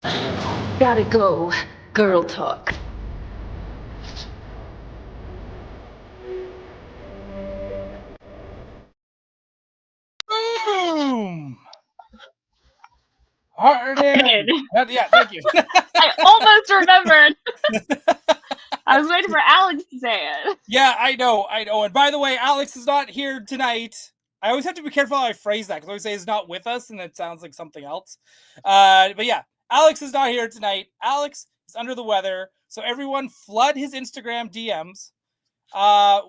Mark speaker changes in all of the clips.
Speaker 1: Gotta go. Girl talk.
Speaker 2: Boom! Hard in. Yeah, thank you.
Speaker 3: I almost remembered. I was waiting for Alex to say it.
Speaker 2: Yeah, I know. And by the way, Alex is not here tonight. I always have to be careful how I phrase that because I always say he's not with us, and it sounds like something else. But yeah, Alex is not here tonight. Alex is under the weather, so everyone flood his Instagram DMs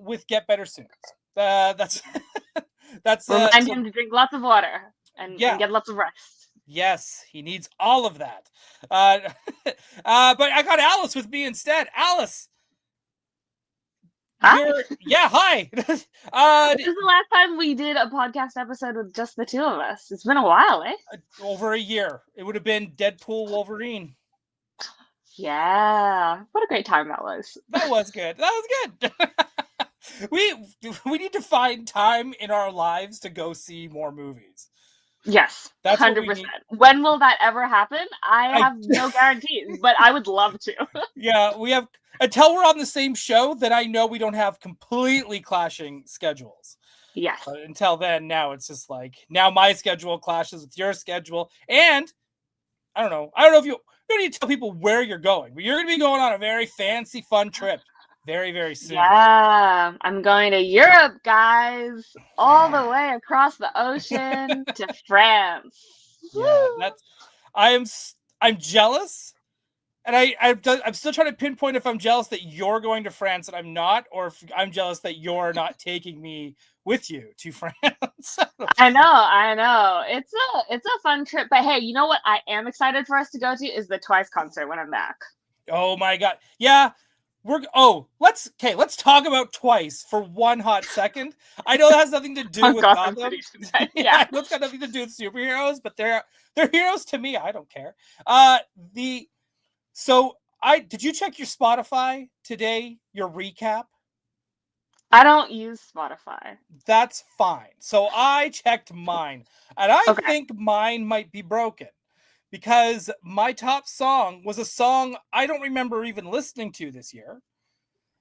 Speaker 2: with "Get Better Soon." That's that's
Speaker 3: Remind
Speaker 2: so
Speaker 3: him to drink lots of water and
Speaker 2: yeah.
Speaker 3: get lots of rest.
Speaker 2: Yes, he needs all of that. Uh, but I got Alice with me instead. Alice,
Speaker 3: Hi.
Speaker 2: hi.
Speaker 3: This is the last time we did a podcast episode with just the two of us. It's been a while, eh?
Speaker 2: Over a year. It would have been Deadpool Wolverine.
Speaker 3: Yeah. What a great time that was.
Speaker 2: That was good. That was good. we need to find time in our lives to go see more movies.
Speaker 3: Yes,
Speaker 2: That's what we
Speaker 3: 100%.
Speaker 2: need.
Speaker 3: When will that ever happen? I
Speaker 2: I
Speaker 3: have no guarantees, but I would love to.
Speaker 2: yeah, we have until we're on the same show, then I know we don't have completely clashing schedules.
Speaker 3: Yes.
Speaker 2: But until then, now it's just like now my schedule clashes with your schedule, and I don't know if you don't need to tell people where you're going, but you're going to be going on a very fancy, fun trip very, very soon.
Speaker 3: Yeah, I'm going to Europe, guys, all the way across the ocean to France.
Speaker 2: Yeah,
Speaker 3: Woo!
Speaker 2: I'm jealous, and I'm still trying to pinpoint if I'm jealous that you're going to France and I'm not, or if I'm jealous that you're not taking me with you to France.
Speaker 3: I know. It's a fun trip, but hey, you know what I am excited for us to go to is the Twice concert when I'm back.
Speaker 2: Oh my god, yeah. Let's talk about Twice for one hot second. I know that has nothing to do
Speaker 3: On
Speaker 2: with
Speaker 3: Gotham
Speaker 2: Gotham.
Speaker 3: City tonight.
Speaker 2: Yeah,
Speaker 3: Yeah.
Speaker 2: I know it's got nothing to do with superheroes, but they're heroes to me. I don't care. The so I did you check your Spotify today? Your recap?
Speaker 3: I don't use Spotify.
Speaker 2: That's fine. So I checked mine, and I
Speaker 3: Okay.
Speaker 2: think mine might be broken because my top song was a song I don't remember even listening to this year.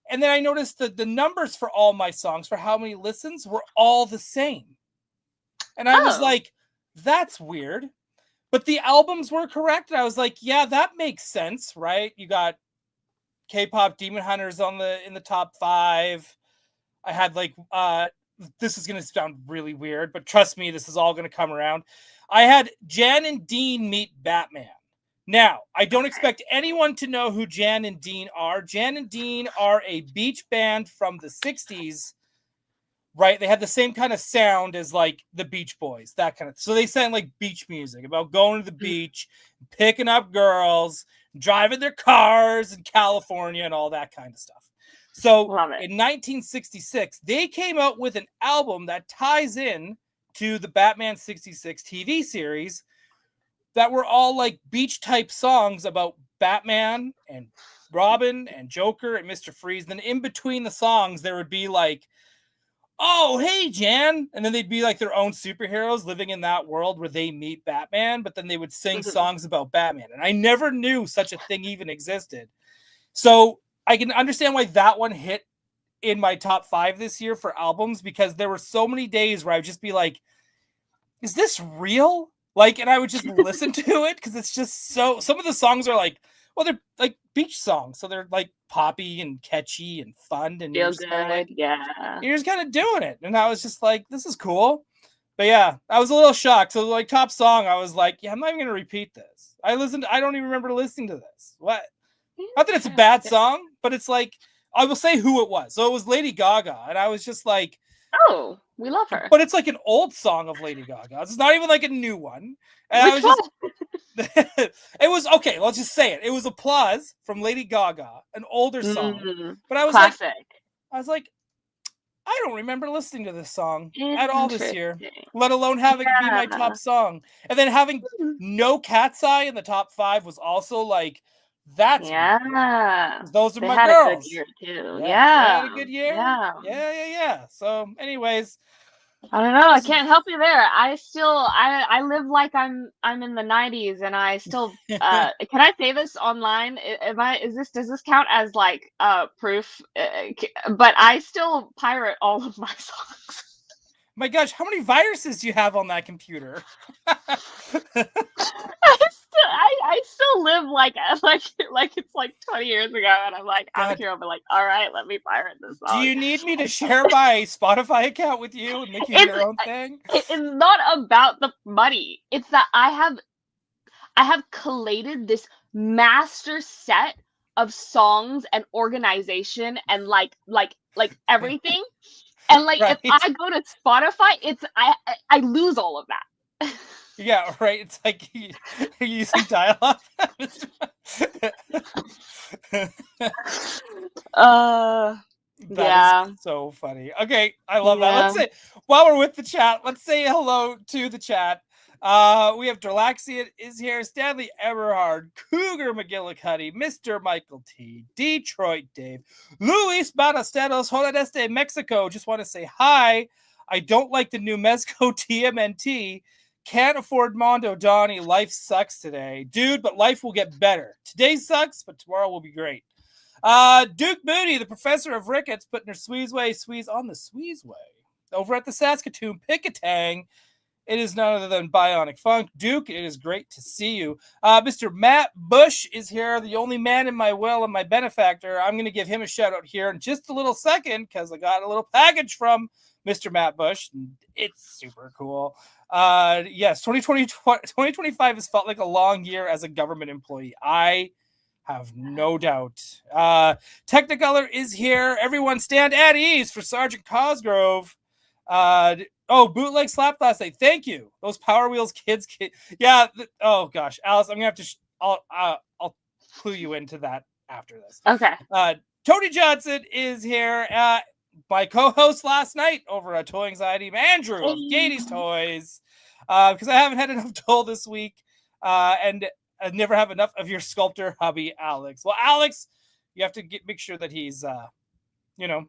Speaker 2: And then I noticed that the numbers for all my songs, for how many listens, were all the same. And I was
Speaker 3: Oh.
Speaker 2: like, that's weird. But the albums were correct. And I was like, yeah, that makes sense, right? You got K-pop Demon Hunters in the top 5. I had this is gonna sound really weird, but trust me, this is all gonna come around. I had Jan and Dean meet Batman. Now, I don't expect anyone to know who Jan and Dean are. Jan and Dean are a beach band from the 60s, right? They had the same kind of sound as like the Beach Boys, that kind of. So they sang like beach music about going to the beach, picking up girls, driving their cars in California and all that kind of stuff. So in 1966, they came out with an album that ties in to the Batman 66 TV series that were all like beach type songs about Batman and Robin and Joker and Mr. Freeze. Then in between the songs, there would be like, oh, hey, Jan. And then they'd be like their own superheroes living in that world where they meet Batman, but then they would sing songs about Batman. And I never knew such a thing even existed. So I can understand why that one hit in my top 5 this year for albums, because there were so many days where I would just be like, is this real? Like, and I would just listen to it because it's just so. Some of the songs are like, well, they're like beach songs, so they're like poppy and catchy and fun, and
Speaker 3: Feel good, yeah.
Speaker 2: you're just kind of doing it. And I was just like, this is cool. But yeah, I was a little shocked. So like top song, I was like, yeah, I'm not even gonna repeat this. I don't even remember listening to this. What? Not that it's a bad song, but it's like I will say who it was. So it was Lady Gaga, and I was just like,
Speaker 3: oh, we love her.
Speaker 2: But it's like an old song of Lady Gaga. It's not even like a new one. And
Speaker 3: Which
Speaker 2: I was
Speaker 3: one?
Speaker 2: just it was okay, let's just say it. It was Applause from Lady Gaga, an older song. But I was
Speaker 3: classic.
Speaker 2: like, I don't remember listening to this song at all this year, let alone having it be my top song. And then having No Cat's Eye in the top 5 was also like, that's
Speaker 3: weird.
Speaker 2: Those are
Speaker 3: they
Speaker 2: my
Speaker 3: had
Speaker 2: girls.
Speaker 3: A good year too.
Speaker 2: Yeah. They had a good year.
Speaker 3: Yeah.
Speaker 2: Yeah. So, anyways,
Speaker 3: I don't know. I can't help you there. I live like I'm in the 90s, and I still can I say this online? Does this count as like proof? But I still pirate all of my songs.
Speaker 2: My gosh, how many viruses do you have on that computer?
Speaker 3: I still live like it's like 20 years ago, and I'm like out
Speaker 2: God.
Speaker 3: here. I'm like, all right, let me pirate this
Speaker 2: Do
Speaker 3: song.
Speaker 2: you need me to share my Spotify account with you and make you your own thing?
Speaker 3: It's not about the money. It's that I have collated this master set of songs and organization and like everything. And like
Speaker 2: Right.
Speaker 3: if I go to Spotify, I lose all of that.
Speaker 2: Yeah, right. It's like you're using dial-up. That is so funny. Okay, I love that. Let's say, while we're with the chat, let's say hello to the chat. We have Derlaxian is here, Stanley Eberhard, Cougar McGillicuddy, Mr. Michael T, Detroit Dave, Luis Banasteros, Hola Mexico. Just want to say hi. I don't like the new Mezco TMNT. Can't afford Mondo Donnie. Life sucks today. Dude, but life will get better. Today sucks, but tomorrow will be great. Duke Moody, the professor of rickets, putting her Sweeze on the Sweeze way. Over at the Saskatoon Pickatang, it is none other than Bionic Funk. Duke, it is great to see you. Mr. Matt Bush is here, the only man in my will and my benefactor. I'm going to give him a shout out here in just a little second because I got a little package from Mr. Matt Bush. It's super cool. Yes, 2025 has felt like a long year as a government employee. I have no doubt. Technicolor is here. Everyone stand at ease for Sergeant Cosgrove. Bootleg slap last night. Thank you. Those Power Wheels kids. Yeah. Oh gosh, Alice, I'm gonna have to. I'll clue you into that after this.
Speaker 3: Okay.
Speaker 2: Tony Johnson is here. My co-host last night over at Toy Anxiety, Andrew of Gatie's Toys, because I haven't had enough Dole this week, and I never have enough of your sculptor hubby, Alex. Well, Alex, you have to make sure that he's, he's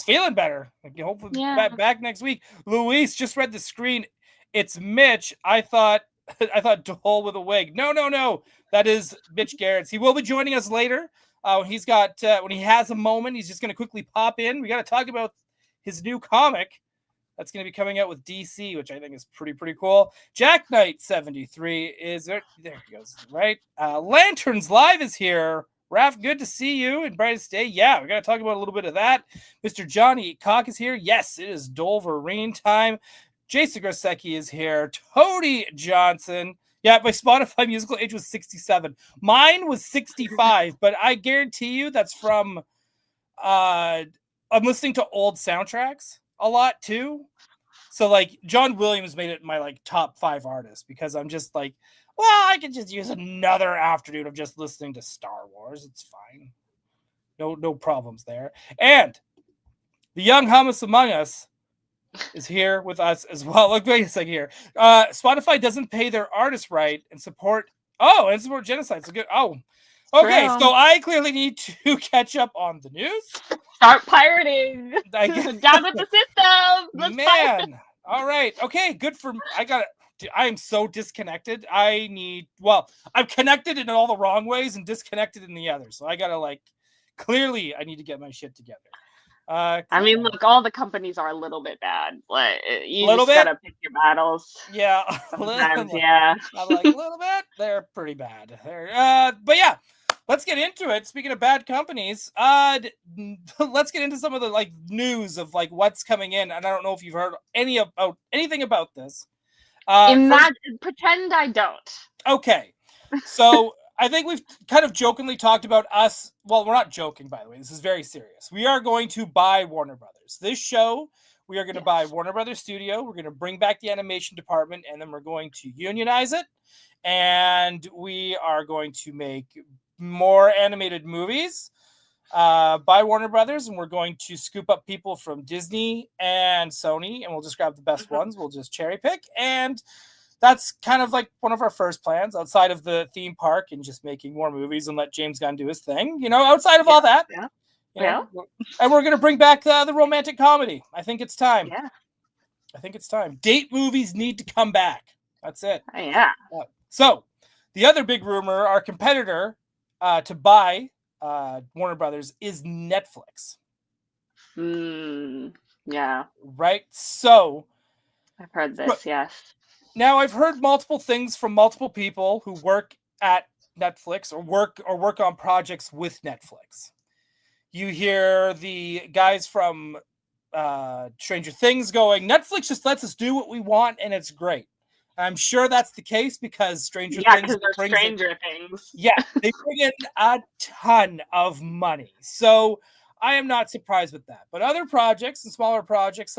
Speaker 2: feeling better. Hopefully back next week. Luis just read the screen. It's Mitch. I thought Dole with a wig. No. That is Mitch Gerads. He will be joining us later. He's got when he has a moment, he's just going to quickly pop in. We got to talk about his new comic that's going to be coming out with DC, which I think is pretty cool. Jack Knight 73 is there. There he goes. Right. Lanterns Live is here. Raph, good to see you in brightest day. Yeah, we got to talk about a little bit of that. Mr. Johnny Cock is here. Yes, it is Dolverine time. Jason Grosecki is here. Tony Johnson. Yeah, my Spotify musical age was 67. Mine was 65, but I guarantee you that's from I'm listening to old soundtracks a lot too. So like John Williams made it my like top 5 artists because I'm just like, well, I could just use another afternoon of just listening to Star Wars. It's fine. No problems there. And the young hummus among us is here with us as well. Look, wait a second here. Spotify doesn't pay their artists right and support genocide. So good. Oh, okay.
Speaker 3: True.
Speaker 2: So I clearly need to catch up on the news.
Speaker 3: Start pirating. Down with the system. Let's pirate.
Speaker 2: All right. Okay. Good for. I am so disconnected. I'm connected in all the wrong ways and disconnected in the other. So I gotta clearly I need to get my shit together.
Speaker 3: I mean, look, all the companies are a little bit bad. Like you just gotta pick your battles.
Speaker 2: Yeah,
Speaker 3: sometimes. I'm
Speaker 2: like a little bit. They're pretty bad. But yeah, let's get into it. Speaking of bad companies, let's get into some of the news of what's coming in. And I don't know if you've heard anything about this.
Speaker 3: Pretend I don't.
Speaker 2: Okay, so. I think we've kind of jokingly talked about us. Well, we're not joking, by the way. This is very serious. We are going to buy Warner Brothers. This show, we are going to buy Warner Brothers Studio. We're going to bring back the animation department, and then we're going to unionize it. And we are going to make more animated movies by Warner Brothers. And we're going to scoop up people from Disney and Sony, and we'll just grab the best ones. We'll just cherry pick. And that's kind of one of our first plans outside of the theme park and just making more movies and let James Gunn do his thing. Outside of all that, You know, and we're going to bring back the romantic comedy. I think it's time.
Speaker 3: Yeah.
Speaker 2: I think it's time. Date movies need to come back. That's it.
Speaker 3: Yeah.
Speaker 2: So, the other big rumor, our competitor to buy Warner Brothers is Netflix.
Speaker 3: Yeah.
Speaker 2: Right? So,
Speaker 3: I've heard this, yes.
Speaker 2: Now, I've heard multiple things from multiple people who work at Netflix or work on projects with Netflix. You hear the guys from Stranger Things going, Netflix just lets us do what we want and it's great. I'm sure that's the case because Stranger Things
Speaker 3: brings Stranger Things.
Speaker 2: Yeah, they bring in a ton of money. So I am not surprised with that. But other projects and smaller projects,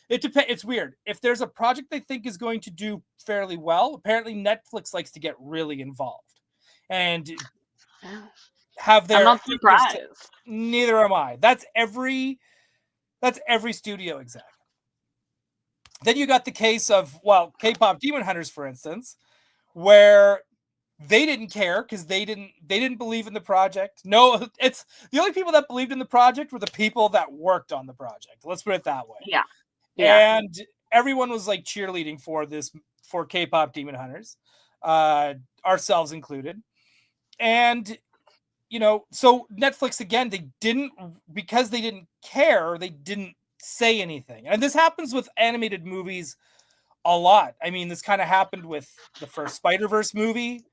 Speaker 2: it depends. It's weird. If there's a project they think is going to do fairly well, apparently Netflix likes to get really involved and have their.
Speaker 3: I'm not surprised.
Speaker 2: Neither am I. That's every studio exec. Then you got the case of K-pop Demon Hunters, for instance, where they didn't care because they didn't believe in the project. No, it's the only people that believed in the project were the people that worked on the project. Let's put it that way.
Speaker 3: Yeah.
Speaker 2: And everyone was like cheerleading for K-pop Demon Hunters, ourselves included. And so Netflix again, because they didn't care, they didn't say anything. And this happens with animated movies a lot. I mean, this kind of happened with the first Spider-Verse movie,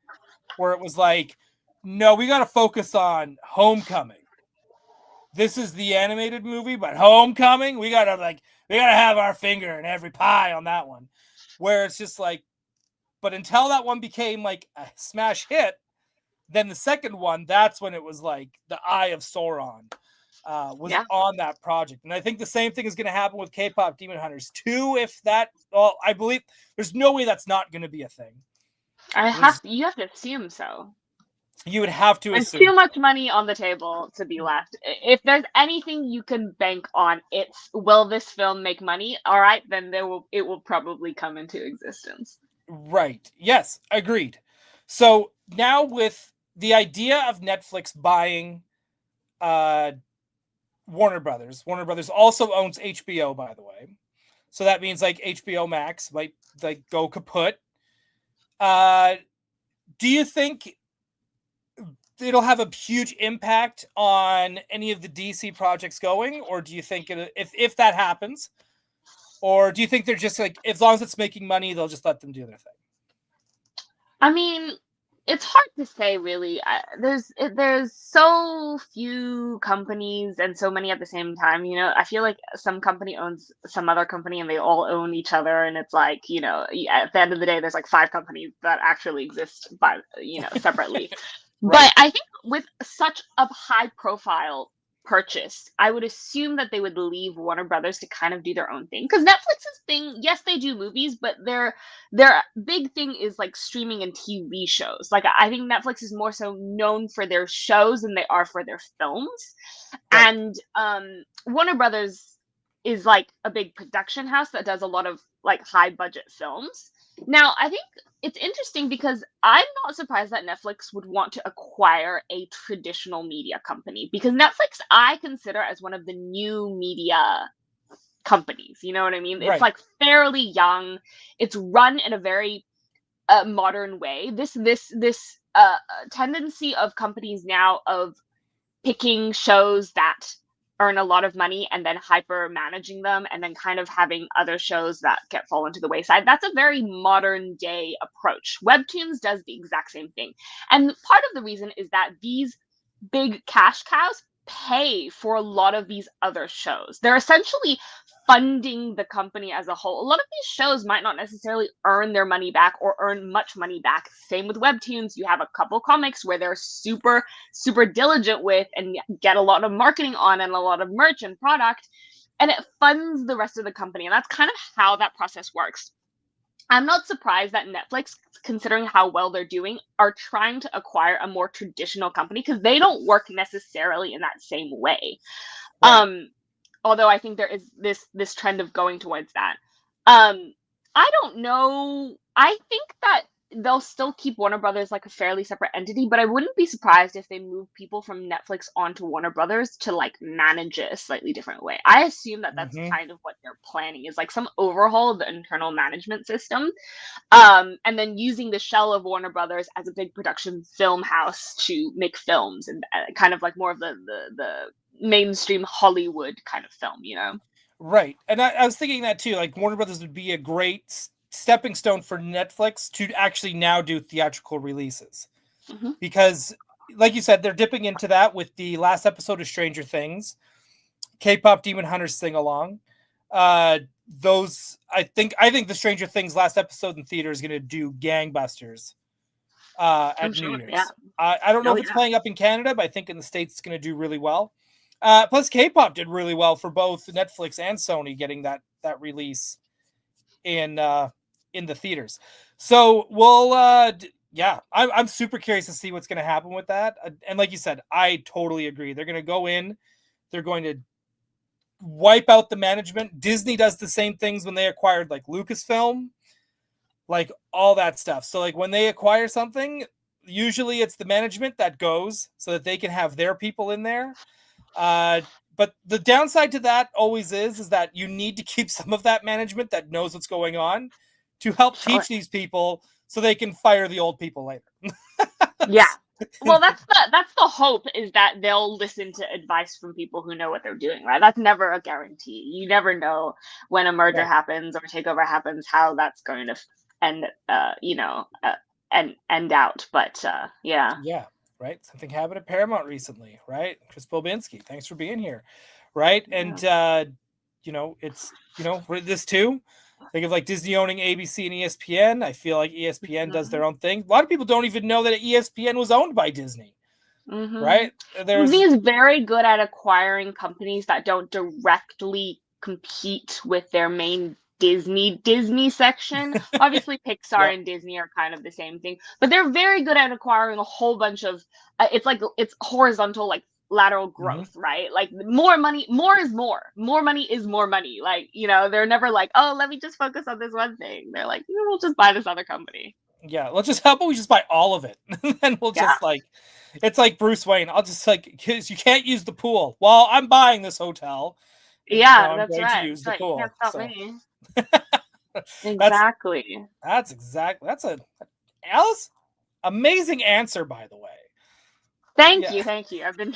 Speaker 2: where it was like, no, we got to focus on Homecoming. This is the animated movie, but Homecoming, we gotta have our finger in every pie on that one. Where it's just like, but until that one became like a smash hit, then the second one, that's when it was like the Eye of Sauron was on that project. And I think the same thing is going to happen with K-pop Demon Hunters 2. I believe there's no way that's not going to be a thing.
Speaker 3: You have to assume so.
Speaker 2: You would have to
Speaker 3: There's
Speaker 2: assume.
Speaker 3: too much money on the table to be left. If there's anything you can bank on, it's will this film make money? All right, then it will probably come into existence.
Speaker 2: Right. Yes, agreed. So now with the idea of Netflix buying Warner Brothers also owns HBO, by the way. So that means like HBO Max might like go kaput. Do you think it'll have a huge impact on any of the DC projects going, or do you think if that happens, or do you think they're just like, as long as it's making money, they'll just let them do their thing?
Speaker 3: I mean, it's hard to say, really. There's so few companies and so many at the same time. I feel like some company owns some other company and they all own each other, and it's like, at the end of the day, there's like 5 companies that actually exist by separately. Right. But I think with such a high profile purchase, I would assume that they would leave Warner Brothers to kind of do their own thing. Because Netflix's thing, yes, they do movies, but their big thing is like streaming and TV shows. Like, I think Netflix is more so known for their shows than they are for their films. Right. And Warner Brothers is like a big production house that does a lot of like high budget films. Now, I think it's interesting because I'm not surprised that Netflix would want to acquire a traditional media company, because Netflix I consider as one of the new media companies. You know what I mean? Right. It's like fairly young. It's run in a very modern way. This tendency of companies now of picking shows that earn a lot of money and then hyper managing them and then kind of having other shows that fall into the wayside. That's a very modern day approach. Webtoons does the exact same thing. And part of the reason is that these big cash cows pay for a lot of these other shows. They're essentially funding the company as a whole. A lot of these shows might not necessarily earn their money back or earn much money back. Same with Webtoons. You have a couple comics where they're super, super diligent with and get a lot of marketing on and a lot of merch and product, and it funds the rest of the company. And that's kind of how that process works. I'm not surprised that Netflix, considering how well they're doing, are trying to acquire a more traditional company, because they don't work necessarily in that same way. Right. Although I think there is this trend of going towards that. I don't know. I think that they'll still keep Warner Brothers like a fairly separate entity, but I wouldn't be surprised if they move people from Netflix onto Warner Brothers to like manage it a slightly different way. I assume that that's
Speaker 2: Mhm.
Speaker 3: kind of what they're planning, is like some overhaul of the internal management system, and then using the shell of Warner Brothers as a big production film house to make films, and kind of like more of the mainstream Hollywood kind of film, you know?
Speaker 2: Right. And I was thinking that too. Like Warner Brothers would be a great stepping stone for Netflix to actually now do theatrical releases.
Speaker 3: Hmm.
Speaker 2: Because, like you said, they're dipping into that with the last episode of Stranger Things, K-pop Demon Hunters sing along. Those I think the Stranger Things last episode in theater is going to do gangbusters
Speaker 3: I'm
Speaker 2: at New
Speaker 3: sure,
Speaker 2: Year's.
Speaker 3: yeah.
Speaker 2: I don't know
Speaker 3: Oh
Speaker 2: if it's
Speaker 3: yeah.
Speaker 2: playing up in Canada, but I think in the States it's going to do really well. Plus, K-pop did really well for both Netflix and Sony getting that release in the theaters. So we'll yeah, I'm super curious to see what's going to happen with that. And like you said, I totally agree. They're going to go in, they're going to wipe out the management. Disney does the same things when they acquired like Lucasfilm, like all that stuff. So like when they acquire something, usually it's the management that goes so that they can have their people in there. But the downside to that always is that you need to keep some of that management that knows what's going on to help
Speaker 3: Sure.
Speaker 2: teach these people so they can fire the old people later.
Speaker 3: Yeah. Well, that's the hope, is that they'll listen to advice from people who know what they're doing, right? That's never a guarantee. You never know when a merger
Speaker 2: Right.
Speaker 3: happens or takeover happens how that's going to end, end out. But yeah.
Speaker 2: Yeah, right. Something happened at Paramount recently, right? Chris Bobinski, thanks for being here, right? And
Speaker 3: Yeah.
Speaker 2: it's this too. Think of like Disney owning ABC and ESPN. I feel like ESPN does their own thing. A lot of people don't even know that ESPN was owned by Disney,
Speaker 3: Mm-hmm.
Speaker 2: right?
Speaker 3: Disney
Speaker 2: There's
Speaker 3: is very good at acquiring companies that don't directly compete with their main Disney section. Obviously, Pixar
Speaker 2: yep.
Speaker 3: and Disney are kind of the same thing, but they're very good at acquiring a whole bunch of. It's like it's horizontal, like lateral
Speaker 2: Mm-hmm.
Speaker 3: growth, right? Like more money, more is more. More money is more money. Like, they're never like, oh, let me just focus on this one thing. They're like, we'll just buy this other company.
Speaker 2: Yeah, let's just how about we just buy all of it, and we'll
Speaker 3: Yeah.
Speaker 2: just like, it's like Bruce Wayne. I'll just like, because you can't use the pool. Well, I'm buying this hotel, and
Speaker 3: Yeah,
Speaker 2: now I'm
Speaker 3: that's
Speaker 2: going to
Speaker 3: right.
Speaker 2: use
Speaker 3: That's
Speaker 2: the
Speaker 3: right. You can't
Speaker 2: pool.
Speaker 3: stop
Speaker 2: So
Speaker 3: me.
Speaker 2: that's
Speaker 3: Exactly.
Speaker 2: that's a Alice, amazing answer, by the way.
Speaker 3: Thank
Speaker 2: Yeah.
Speaker 3: you, thank you. I've been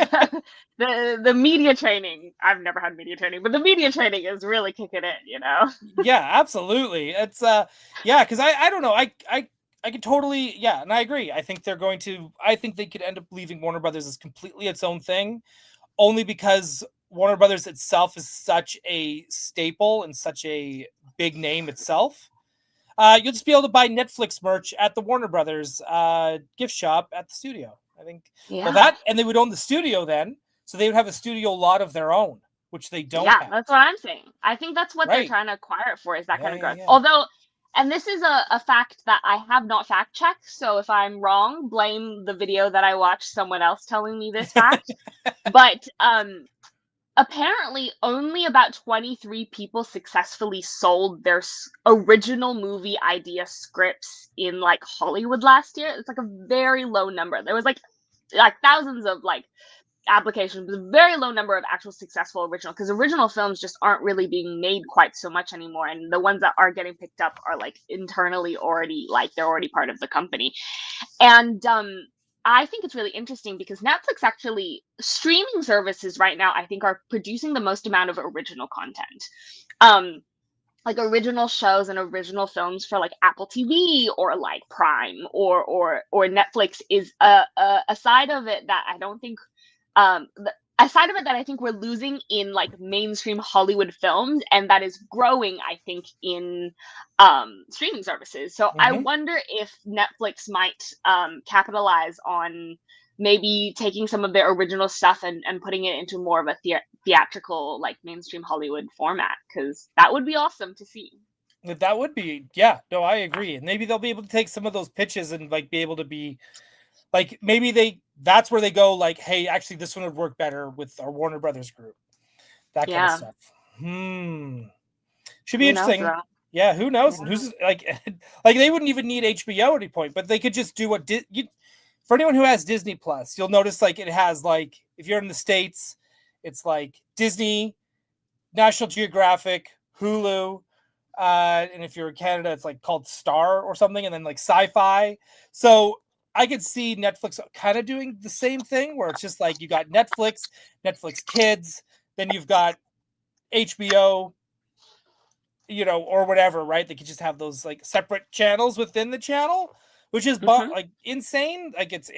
Speaker 3: the media training. I've never had media training, but the media training is really kicking in.
Speaker 2: Yeah, absolutely. It's yeah, because I don't know. I could totally, yeah, and I agree. I think I think they could end up leaving Warner Brothers as completely its own thing, only because Warner Brothers itself is such a staple and such a big name itself. You'll just be able to buy Netflix merch at the Warner Brothers gift shop at the studio. I think, well,
Speaker 3: Yeah.
Speaker 2: that, and they would own the studio then, so they would have a studio lot of their own, which they don't
Speaker 3: Yeah,
Speaker 2: have.
Speaker 3: that's what I'm saying. I think that's what they're
Speaker 2: Right.
Speaker 3: trying to acquire it for, is that
Speaker 2: Yeah,
Speaker 3: kind of
Speaker 2: yeah,
Speaker 3: growth.
Speaker 2: yeah.
Speaker 3: Although, and this is a fact that I have not fact checked, so if I'm wrong, blame the video that I watched someone else telling me this fact. But apparently only about 23 people successfully sold their original movie idea scripts in like Hollywood last year. It's like a very low number. There was like thousands of like applications, but a very low number of actual successful original, because original films just aren't really being made quite so much anymore, and the ones that are getting picked up are like internally already, like they're already part of the company. And I think it's really interesting because Netflix, actually, streaming services right now, I think, are producing the most amount of original content. Like original shows and original films for like Apple TV or like Prime or Netflix is a side of it that I don't think a side of it that I think we're losing in like mainstream Hollywood films, and that is growing, I think, in streaming services. So I
Speaker 2: Mm-hmm.
Speaker 3: wonder if Netflix might capitalize on maybe taking some of their original stuff and putting it into more of a theatrical, like mainstream Hollywood format, because that would be awesome to see.
Speaker 2: That would be, yeah, no, I agree. And maybe they'll be able to take some of those pitches and like be able to be like, maybe that's where they go like, hey, actually this one would work better with our Warner Brothers group. That kind of
Speaker 3: Yeah.
Speaker 2: stuff. Should be
Speaker 3: Who knows
Speaker 2: interesting.
Speaker 3: though?
Speaker 2: Yeah, who knows? And who's like they wouldn't even need HBO at any point, but they could just do what for anyone who has Disney Plus, you'll notice like it has like if you're in the States, it's like Disney, National Geographic, Hulu, and if you're in Canada, it's like called Star or something, and then like Sci-Fi. So I could see Netflix kind of doing the same thing, where it's just like you got Netflix Kids, then you've got HBO, or whatever, right? They could just have those like separate channels within the channel, which is like insane. Like it's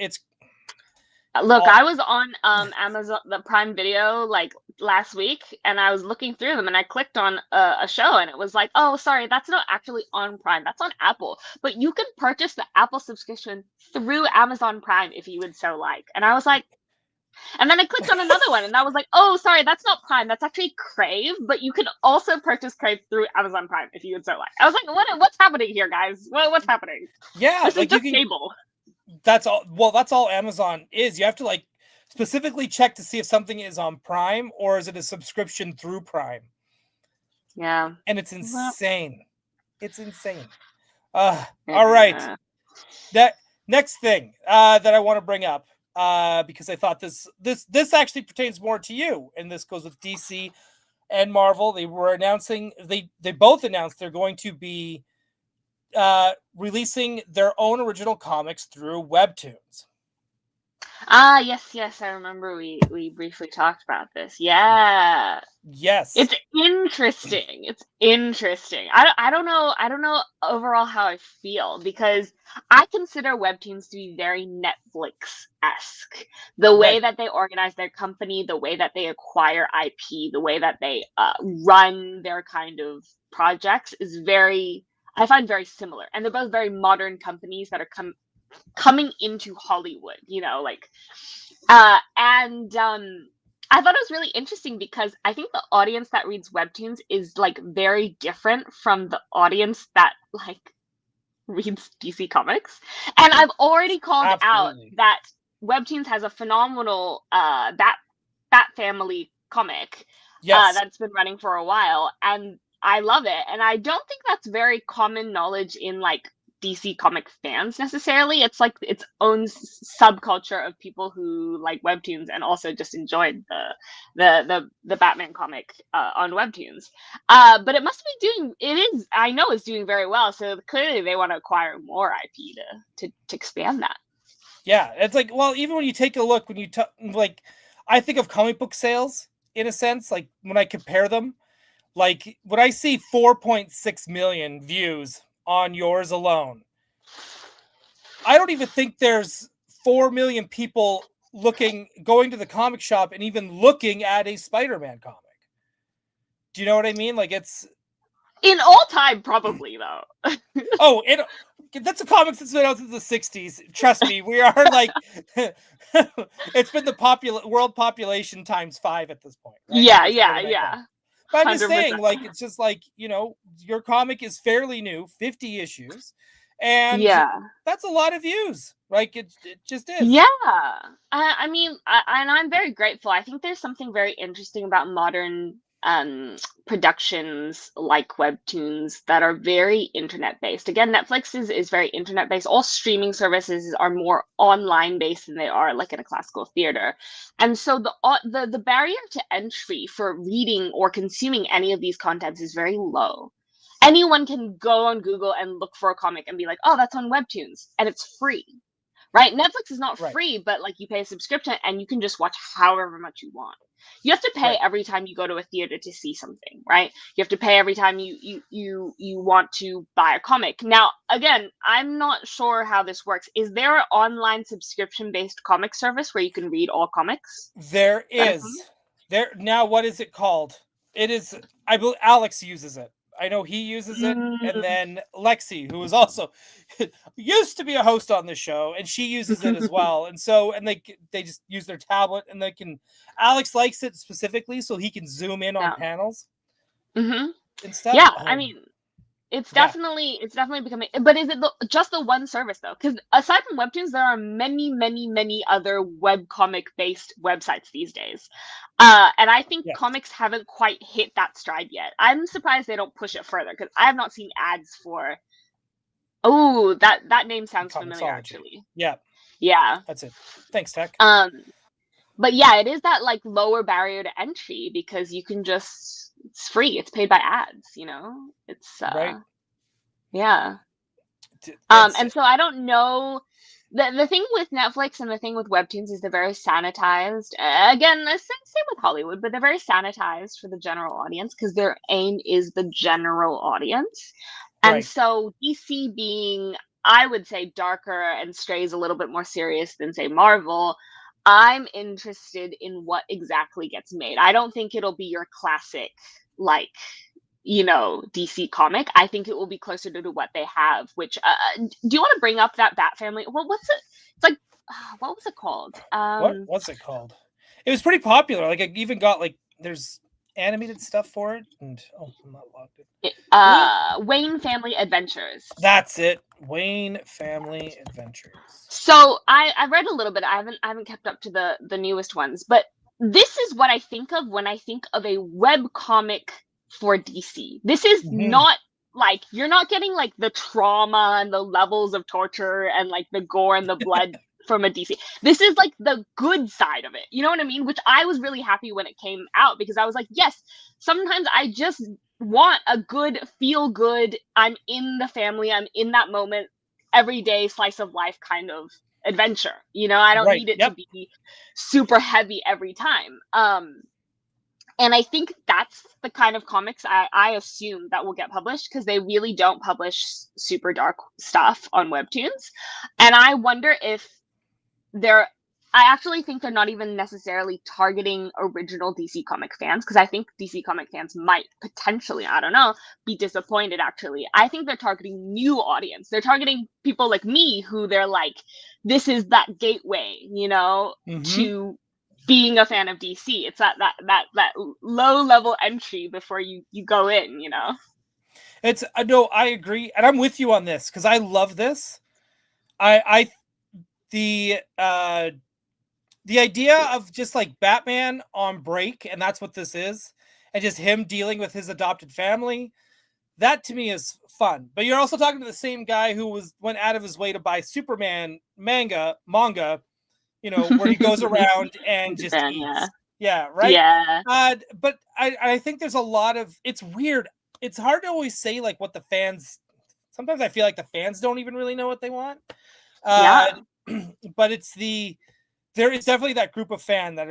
Speaker 3: Look, I was on Amazon, the Prime Video, like last week, and I was looking through them, and I clicked on a show, and it was like, oh, sorry, that's not actually on Prime, that's on Apple, but you can purchase the Apple subscription through Amazon Prime if you would so like. And I was like, and then I clicked on another one, and I was like, oh, sorry, that's not Prime, that's actually Crave, but you can also purchase Crave through Amazon Prime if you would so like. I was like, what's happening here, guys? What's happening?
Speaker 2: Yeah,
Speaker 3: this is just cable.
Speaker 2: That's all. Well, that's all Amazon is. You have to like specifically check to see if something is on Prime or is it a subscription through Prime.
Speaker 3: Yeah,
Speaker 2: and it's insane. It's insane. All right. That next thing that I want to bring up because I thought this actually pertains more to you, and this goes with DC and Marvel. They were announcing they both announced they're going to be releasing their own original comics through webtoons.
Speaker 3: Yes, I remember we briefly talked about this. Yeah.
Speaker 2: Yes.
Speaker 3: It's interesting. I don't know overall how I feel, because I consider webtoons to be very Netflix-esque. The way that they organize their company, the way that they acquire IP, the way that they run their kind of projects is I find very similar. And they're both very modern companies that are coming into Hollywood, I thought it was really interesting because I think the audience that reads webtoons is like very different from the audience that like reads DC Comics. And I've already called out that webtoons has a phenomenal Bat Family comic that's been running for a while, and I love it. And I don't think that's very common knowledge in like DC comic fans necessarily. It's like its own subculture of people who like webtoons and also just enjoyed the Batman comic on webtoons. But it must be I know it's doing very well. So clearly they want to acquire more IP to expand that.
Speaker 2: Yeah, it's like, well, even when you take a look, when you like, I think of comic book sales in a sense, like when I compare them, like when I see 4.6 million views on yours alone, I don't even think there's 4 million people going to the comic shop and even looking at a Spider-Man comic. Do you know what I mean? Like, it's
Speaker 3: in all time, probably, though.
Speaker 2: Oh, that's a comic that's been out since the 60s. Trust me, we are like it's been the world population times 5 at this point. Right?
Speaker 3: Yeah.
Speaker 2: But I'm just saying, like, it's just like, your comic is fairly new, 50 issues, and that's a lot of views. Like, it just is.
Speaker 3: Yeah. I mean, and I'm very grateful. I think there's something very interesting about modern productions like webtoons that are very internet based. Again, Netflix is very internet based. All streaming services are more online based than they are like in a classical theater. And so the barrier to entry for reading or consuming any of these contents is very low. Anyone can go on Google and look for a comic and be like, oh, that's on webtoons, and it's free. Right? Netflix is not free, but like you pay a subscription and you can just watch however much you want. You have to pay every time you go to a theater to see something, right? You have to pay every time you want to buy a comic. Now, again, I'm not sure how this works. Is there an online subscription-based comic service where you can read all comics?
Speaker 2: There is. Now, what is it called? It is, I believe Alex uses it. I know he uses it, and then Lexi, who is also used to be a host on this show, and she uses it as well. And so, and they just use their tablet, and Alex likes it specifically so he can zoom in on panels
Speaker 3: and
Speaker 2: stuff.
Speaker 3: Yeah, I mean, It's definitely becoming. But is it just the one service though? Because aside from webtoons, there are many, many, many other webcomic based websites these days, and I think comics haven't quite hit that stride yet. I'm surprised they don't push it further because I have not seen ads for. Oh, that name sounds familiar actually.
Speaker 2: Yeah.
Speaker 3: Yeah.
Speaker 2: That's it. Thanks, Tech.
Speaker 3: But yeah, it is that like lower barrier to entry because you can just it's free. It's paid by ads, you know? It's
Speaker 2: right.
Speaker 3: Yeah. And so I don't know the thing with Netflix and the thing with webtoons is they're very sanitized. Again, the same with Hollywood, but they're very sanitized for the general audience because their aim is the general audience. And so DC being, I would say, darker and strays a little bit more serious than, say, Marvel, I'm interested in what exactly gets made. I don't think it'll be your classic, like, you know, DC comic. I think it will be closer to what they have, which, do you want to bring up that Bat Family? Well, what's it? It's like, what was it called?
Speaker 2: What was it called? It was pretty popular. Like, it even got, like, there's animated stuff for it. And, I'm not logged in.
Speaker 3: Wayne Family Adventures.
Speaker 2: That's it. Wayne Family Adventures.
Speaker 3: So I read a little bit. I haven't kept up to the newest ones, but this is what I think of when I think of a web comic for DC. This is not like you're not getting like the trauma and the levels of torture and like the gore and the blood from a DC. This is like the good side of it. You know what I mean? Which I was really happy when it came out because I was like, yes, sometimes I just want a good feel good. I'm in the family. I'm in that moment. Everyday slice of life kind of adventure. You know, I don't need it to be super heavy every time. And I think that's the kind of comics I assume that will get published because they really don't publish super dark stuff on webtoons. And I wonder if I actually think they're not even necessarily targeting original DC comic fans because I think DC comic fans might potentially, I don't know, be disappointed actually. I think they're targeting new audience. They're targeting people like me who they're like, this is that gateway, you know, to being a fan of DC. It's that low level entry before you go in, you know.
Speaker 2: It's no, I agree, and I'm with you on this because I love this. The idea of just like Batman on break, and that's what this is, and just him dealing with his adopted family, that to me is fun. But you're also talking to the same guy who went out of his way to buy Superman manga, you know, where he goes around and just eats. Yeah, right?
Speaker 3: Yeah.
Speaker 2: But I think there's a lot of, it's weird. It's hard to always say like what the fans, sometimes I feel like the fans don't even really know what they want. But there is definitely that group of fans that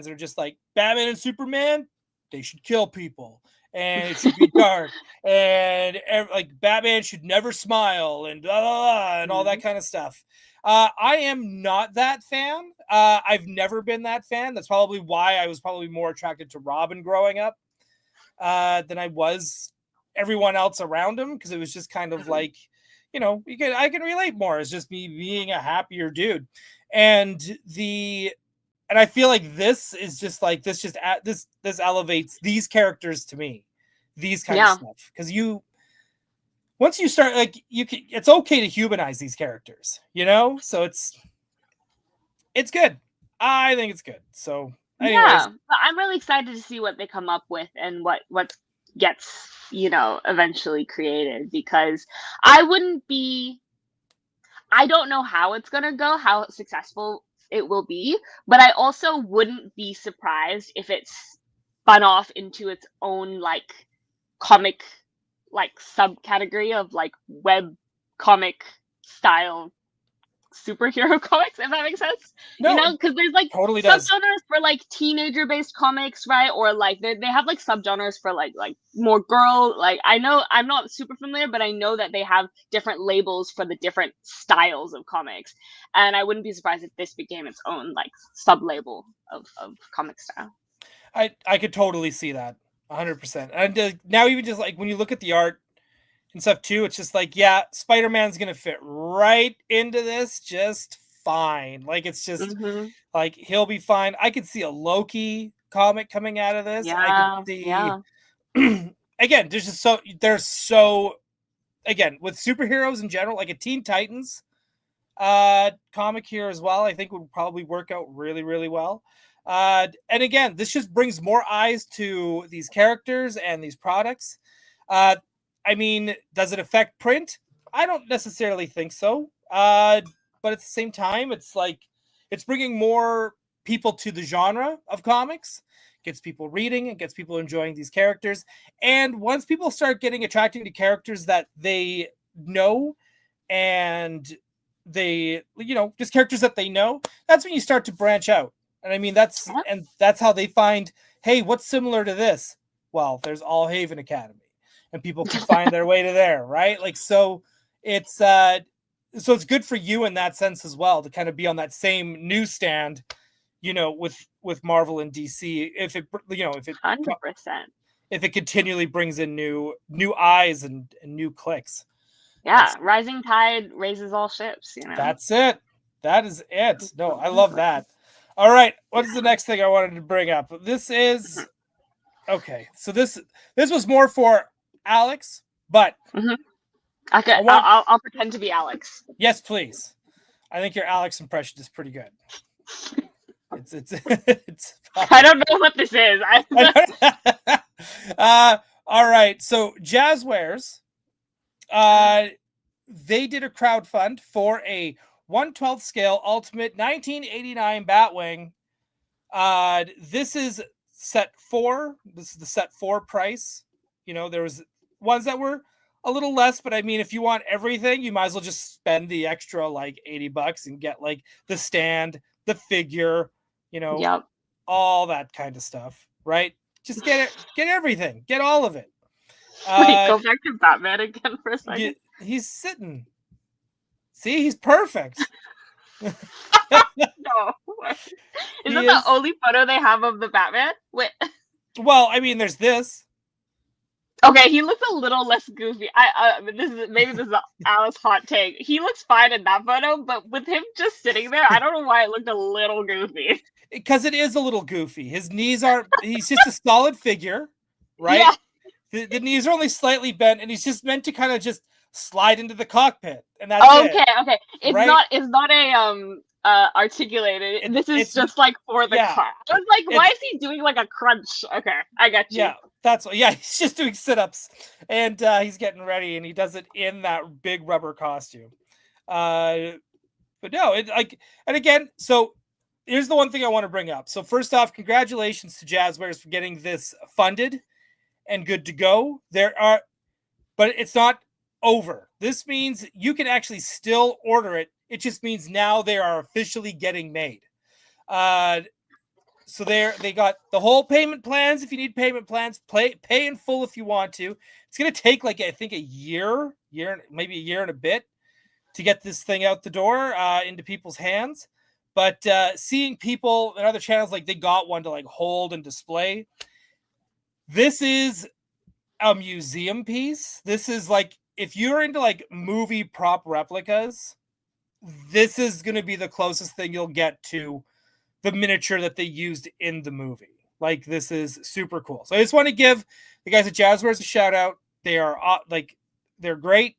Speaker 2: are just like Batman and Superman, they should kill people and it should be dark and like Batman should never smile and blah, blah, blah, and all that kind of stuff. I am not that fan. I've never been that fan. That's probably why I was probably more attracted to Robin growing up than I was everyone else around him because it was just kind of like, you know, I can relate more as just me being a happier dude. And I feel like this is just like this elevates these characters to me, these kind of stuff. Because once you start like it's okay to humanize these characters, you know? So it's good. I think it's good. So anyways.
Speaker 3: But I'm really excited to see what they come up with and what gets, you know, eventually created because I don't know how it's going to go, how successful it will be, but I also wouldn't be surprised if it's spun off into its own like comic like subcategory of like web comic style superhero comics, if that makes sense. No, you know, because there's like
Speaker 2: totally
Speaker 3: subgenres for like teenager based comics, right? Or like they have like subgenres for like more girl. Like I know I'm not super familiar, but I know that they have different labels for the different styles of comics, and I wouldn't be surprised if this became its own like sub label of comic style.
Speaker 2: I could totally see that 100%. And now even just like when you look at the art and stuff too, it's just like, yeah, Spider-Man's gonna fit right into this just fine. Like it's just like he'll be fine. I could see a Loki comic coming out of this. I could see again, there's so again, with superheroes in general, like a Teen Titans comic here as well, I think would probably work out really, really well. And again, this just brings more eyes to these characters and these products. I mean, does it affect print? I don't necessarily think so. But at the same time, it's like it's bringing more people to the genre of comics, gets people reading, and gets people enjoying these characters. And once people start getting attracted to characters that they know and they, just characters that they know, that's when you start to branch out. And I mean, that's how they find, hey, what's similar to this? Well, there's All Haven Academy, and people can find their way to there, right? Like, so it's good for you in that sense as well, to kind of be on that same newsstand, with Marvel and DC. If it
Speaker 3: 100%.
Speaker 2: If it continually brings in new eyes and new clicks.
Speaker 3: Yeah, rising tide raises all ships,
Speaker 2: That's it. That is it. No, I love that. All right, what is the next thing I wanted to bring up? This is okay. So this was more for Alex, but
Speaker 3: okay, I'll pretend to be Alex.
Speaker 2: Yes, please. I think your Alex impression is pretty good. It's
Speaker 3: I don't know what this is.
Speaker 2: All right. So Jazzwares, they did a crowdfund for a 1/12 scale Ultimate 1989 Batwing. This is set 4. This is the set 4 price. There was ones that were a little less, but I mean, if you want everything, you might as well just spend the extra like $80 and get like the stand, the figure, all that kind of stuff, right? Just get everything, get all of it.
Speaker 3: Wait, go back to Batman again for a second.
Speaker 2: He's sitting. See, he's perfect.
Speaker 3: No. Is that the only photo they have of the Batman? Wait.
Speaker 2: Well, I mean, there's this.
Speaker 3: Okay, he looks a little less goofy. This is Alice hot take. He looks fine in that photo, but with him just sitting there, I don't know why it looked a little goofy.
Speaker 2: Because it is a little goofy. His knees are. He's just a solid figure, right? Yeah. The knees are only slightly bent, and he's just meant to kind of just slide into the cockpit, and that's it.
Speaker 3: Okay. It's not a articulated. It's just like for the car. I was like, why is he doing like a crunch? Okay, I got you.
Speaker 2: Yeah, that's what. Yeah, he's just doing sit-ups, and he's getting ready, and he does it in that big rubber costume. But no, and again, so here's the one thing I want to bring up. So first off, congratulations to Jazzwares for getting this funded and good to go. But it's not over. This means you can actually still order it. It just means now they are officially getting made. So they got the whole payment plans. If you need payment plans, pay in full if you want to. It's going to take like, I think maybe a year and a bit to get this thing out the door into people's hands. But seeing people in other channels, like they got one to like hold and display. This is a museum piece. This is like, if you're into like movie prop replicas, this is going to be the closest thing you'll get to the miniature that they used in the movie. Like, this is super cool. So I just want to give the guys at Jazzwares a shout out. They are they're great.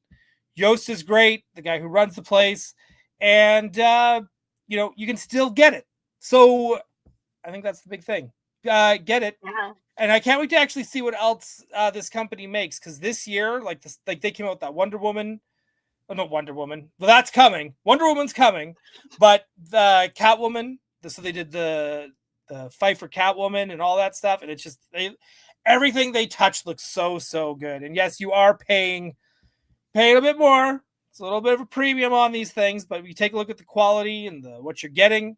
Speaker 2: Yost is great, the guy who runs the place, and you can still get it. So I think that's the big thing. Get it.
Speaker 3: Yeah.
Speaker 2: And I can't wait to actually see what else this company makes, because this year, like they came out with that Wonder Woman. Oh, not Wonder Woman. Well, that's coming. Wonder Woman's coming, but the Catwoman. So they did the fight for Catwoman and all that stuff, and it's just everything they touch looks so good. And yes, you are paying a bit more. It's a little bit of a premium on these things, but if you take a look at the quality and what you're getting,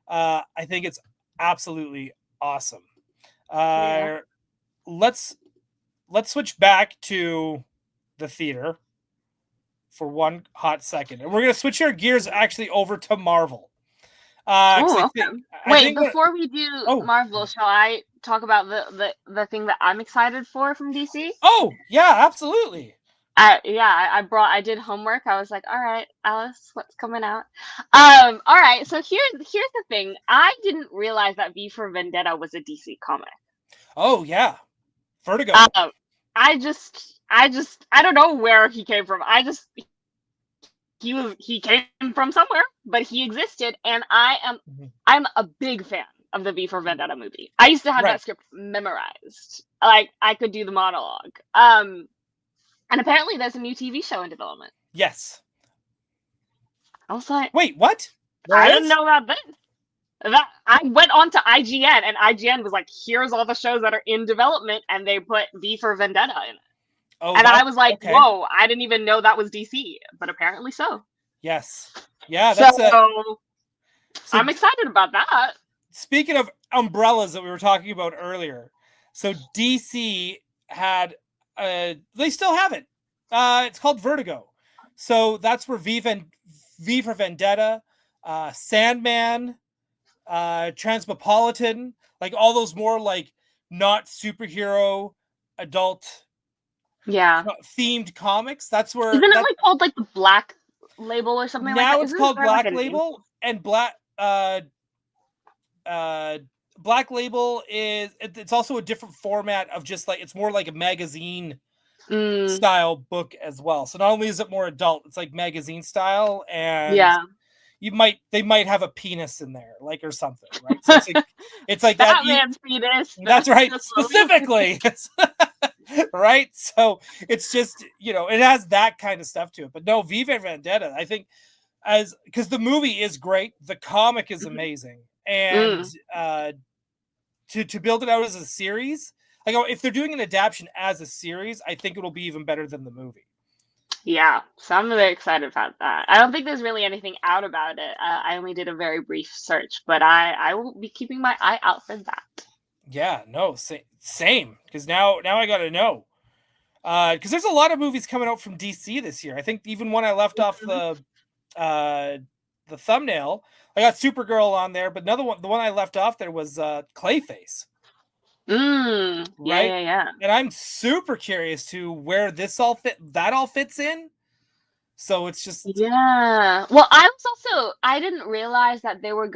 Speaker 2: I think it's absolutely awesome. Let's switch back to the theater for one hot second, and we're gonna switch our gears actually over to Marvel.
Speaker 3: Before we do Marvel, shall I talk about the thing that I'm excited for from DC?
Speaker 2: Oh yeah, absolutely.
Speaker 3: I did homework. I was like, all right, Alice, what's coming out? All right, so here's the thing. I didn't realize that V for Vendetta was a DC comic.
Speaker 2: Oh yeah, Vertigo.
Speaker 3: I don't know where he came from. He came from somewhere, but he existed, and I'm a big fan of the V for Vendetta movie. I used to have that script memorized. Like, I could do the monologue. And apparently there's a new TV show in development.
Speaker 2: Yes.
Speaker 3: I was like,
Speaker 2: wait, what?
Speaker 3: I didn't know about this. That I went on to IGN, and IGN was like, here's all the shows that are in development, and they put V for Vendetta in it.
Speaker 2: Oh,
Speaker 3: and I was like, whoa, I didn't even know that was DC, but apparently so.
Speaker 2: Yes. Yeah, that's
Speaker 3: so I'm excited about that.
Speaker 2: Speaking of umbrellas that we were talking about earlier, so DC had, they still have it. It's called Vertigo. So that's where V for Vendetta, Sandman, Transmetropolitan, like all those more like not superhero adult themed comics. That's where
Speaker 3: isn't it like called like the Black Label or something like that?
Speaker 2: Now it's called Black Label, and Black Label it's also a different format of just like, it's more like a magazine style book as well. So not only is it more adult, it's like magazine style, and they might have a penis in there, like, or something, right? So it's like that
Speaker 3: man's penis.
Speaker 2: That's right, specifically. Right? So it's just, it has that kind of stuff to it. But no, V for Vendetta, I think, because the movie is great, the comic is amazing, and to build it out as a series, like, if they're doing an adaptation as a series, I think it'll be even better than the movie.
Speaker 3: Yeah, so I'm really excited about that. I don't think there's really anything out about it. I only did a very brief search, but I will be keeping my eye out for that.
Speaker 2: Yeah, no, same. Because now I got to know. Because there's a lot of movies coming out from DC this year. I think even when I left off the thumbnail, I got Supergirl on there, but another one, the one I left off there was Clayface.
Speaker 3: Right? Yeah.
Speaker 2: And I'm super curious to where that all fits in. So it's just
Speaker 3: Well, I didn't realize that they were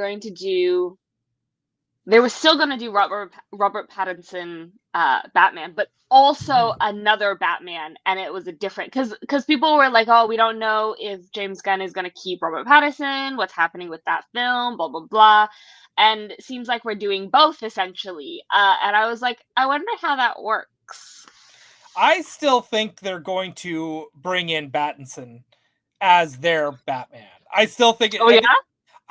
Speaker 3: still going to do Robert Pattinson Batman, but also another Batman, and it was a different, because people were like, oh, we don't know if James Gunn is going to keep Robert Pattinson, what's happening with that film, blah blah blah, and it seems like we're doing both essentially, and I was like, I wonder how that works.
Speaker 2: I still think they're going to bring in Pattinson as their Batman. I still think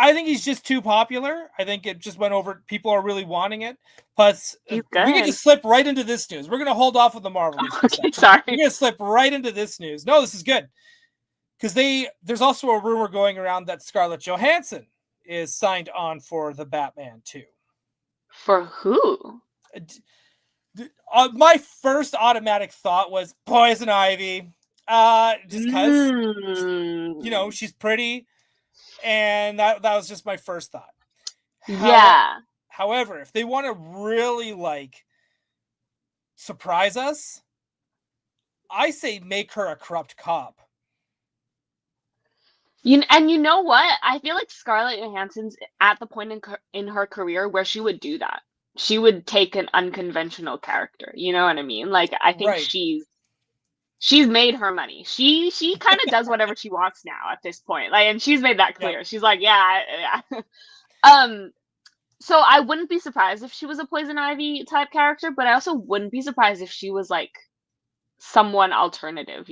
Speaker 2: I think he's just too popular. I think it just went over. People are really wanting it. Plus, we can just slip right into this news. We're going to hold off with the Marvel news.
Speaker 3: Okay, sorry.
Speaker 2: We're going to slip right into this news. No, this is good. Because there's also a rumor going around that Scarlett Johansson is signed on for the Batman 2.
Speaker 3: For who?
Speaker 2: My first automatic thought was Poison Ivy. Just because, she's pretty. And that was just my first thought. However, if they want to really like surprise us, I say make her a corrupt cop.
Speaker 3: You know what? I feel like Scarlett Johansson's at the point in her career where she would do that. She would take an unconventional character. You know what I mean? Like, I think she's made her money. She kind of does whatever she wants now at this point. Like, and she's made that clear. She's like, yeah. So I wouldn't be surprised if she was a Poison Ivy type character, but I also wouldn't be surprised if she was like someone alternative,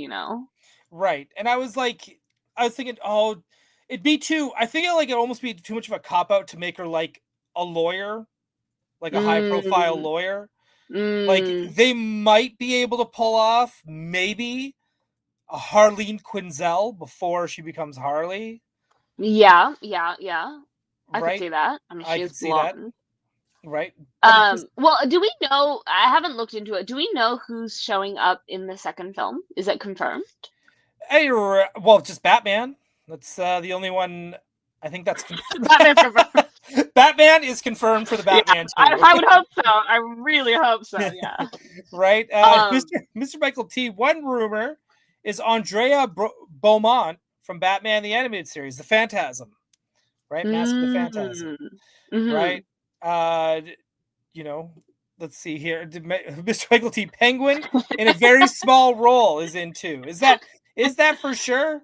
Speaker 2: Right. And I was thinking, oh, it'd be I think it'd almost be too much of a cop out to make her like a lawyer, like a high profile lawyer. Like, they might be able to pull off maybe a Harleen Quinzel before she becomes Harley.
Speaker 3: Yeah. I could see that. I mean, she is blonde.
Speaker 2: Right.
Speaker 3: Well, do we know? I haven't looked into it. Do we know who's showing up in the second film? Is it confirmed?
Speaker 2: Well, just Batman. That's the only one. I think that's confirmed. Batman is confirmed for the Batman 2.
Speaker 3: I would hope so. I really hope so. Yeah.
Speaker 2: Right. Mr. Michael T. One rumor is Andrea Beaumont from Batman the Animated Series, the Phantasm. Right, Mask of the Phantasm. Right. let's see here. Mr. Michael T. Penguin in a very small role is in 2. Is that for sure?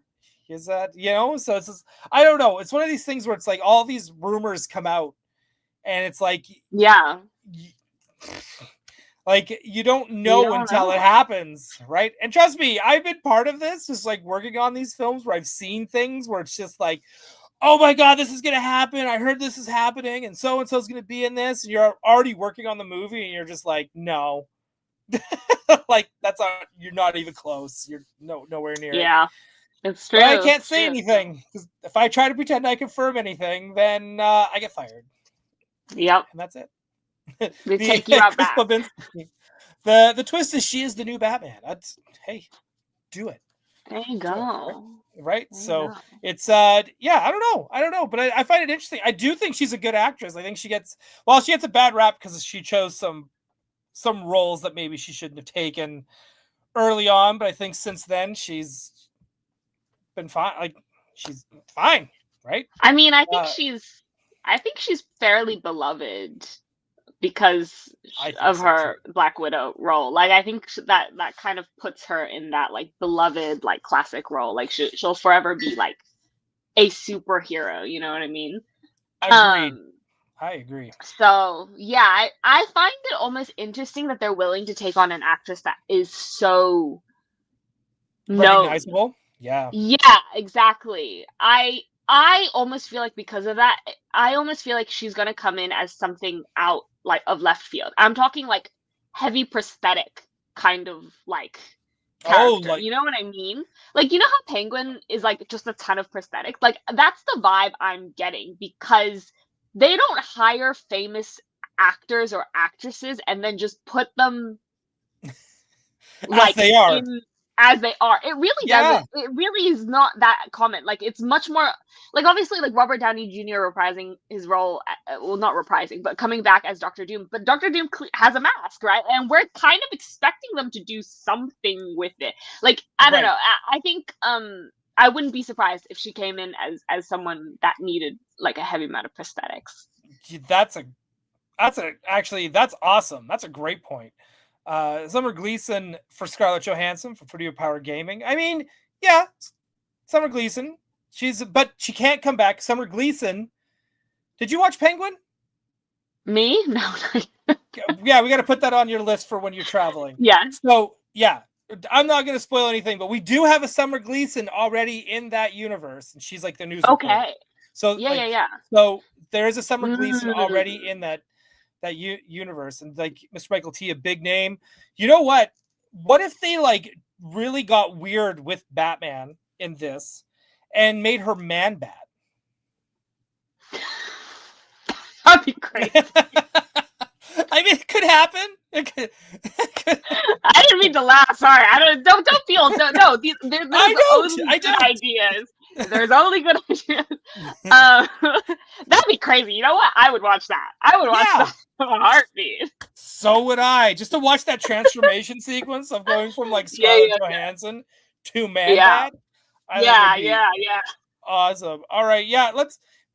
Speaker 2: Is that, so it's just, I don't know. It's one of these things where it's like all these rumors come out and it's like,
Speaker 3: yeah,
Speaker 2: like you don't know until it happens, right? And trust me, I've been part of this, just like working on these films where I've seen things where it's just like, oh my God, this is going to happen. I heard this is happening and so is going to be in this. And you're already working on the movie and you're just like, no, like you're not even close. You're nowhere near it.
Speaker 3: Yeah, it's true.
Speaker 2: But I can't say anything because if I try to pretend I confirm anything, then I get fired.
Speaker 3: Yep.
Speaker 2: And that's it.
Speaker 3: They take you out back.
Speaker 2: The twist is she is the new Batman. Hey, do it.
Speaker 3: There you go.
Speaker 2: Right? So it's I don't know, but I find it interesting. I do think she's a good actress. I think she gets a bad rap because she chose some roles that maybe she shouldn't have taken early on, but I think since then she's been fine. Like she's fine, right?
Speaker 3: I mean, I think she's fairly beloved because of her Black Widow role. Like I think that kind of puts her in that like beloved like classic role. Like she'll forever be like a superhero, you know what I mean?
Speaker 2: Agreed. I agree.
Speaker 3: So yeah, I find it almost interesting that they're willing to take on an actress that is so
Speaker 2: recognizable. Yeah,
Speaker 3: exactly. I almost feel like because of that, I almost feel like she's gonna come in as something out like of left field. I'm talking like heavy prosthetic kind of like character. You know what I mean? Like, you know how Penguin is like just a ton of prosthetics? Like that's the vibe I'm getting because they don't hire famous actors or actresses and then just put them like
Speaker 2: as they are.
Speaker 3: As they are. It really doesn't. It really is not that common. Like it's much more like obviously like Robert Downey Jr. reprising his role, well not reprising, but coming back as Dr. Doom. But Dr. Doom has a mask, right? And we're kind of expecting them to do something with it. Like I don't know. I think I wouldn't be surprised if she came in as someone that needed like a heavy amount of prosthetics.
Speaker 2: That's awesome. That's a great point. Summer Gleason for Scarlett Johansson for Purdue Power Gaming. I mean, yeah, Summer Gleason. But she can't come back. Summer Gleason. Did you watch Penguin?
Speaker 3: Me? No.
Speaker 2: Yeah, we got to put that on your list for when you're traveling.
Speaker 3: Yeah.
Speaker 2: So yeah, I'm not going to spoil anything, but we do have a Summer Gleason already in that universe, and she's like the news.
Speaker 3: Okay.
Speaker 2: Reporter. So
Speaker 3: yeah.
Speaker 2: So there is a Summer Gleason already in that universe, and like Mr. Michael T, a big name. You know what if they like really got weird with Batman in this and made her Man Bat?
Speaker 3: That'd be great.
Speaker 2: I mean, it could happen.
Speaker 3: I didn't mean to laugh. Sorry. Don't feel no. There's only good ideas. There's only good ideas. That'd be crazy. You know what? I would watch that. I would watch that in a heartbeat.
Speaker 2: So would I. Just to watch that transformation sequence of going from like Scarlett Johansson to Man Bat.
Speaker 3: Yeah.
Speaker 2: Awesome. All right. Yeah.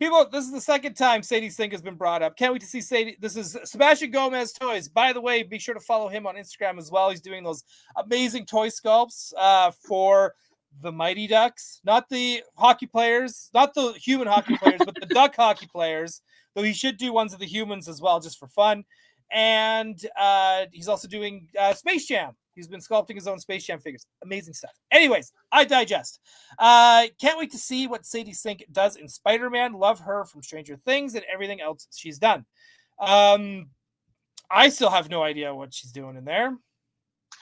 Speaker 2: People, this is the second time Sadie's Think has been brought up. Can't wait to see Sadie. This is Sebastian Gomez Toys. By the way, be sure to follow him on Instagram as well. He's doing those amazing toy sculpts for the Mighty Ducks. Not the hockey players, not the human hockey players, but the duck hockey players. Though he should do ones of the humans as well, just for fun. And he's also doing Space Jam. He's been sculpting his own Space Jam figures. Amazing stuff. Anyways, I digest. Can't wait to see what Sadie Sink does in Spider-Man. Love her from Stranger Things and everything else she's done. I still have no idea what she's doing in there.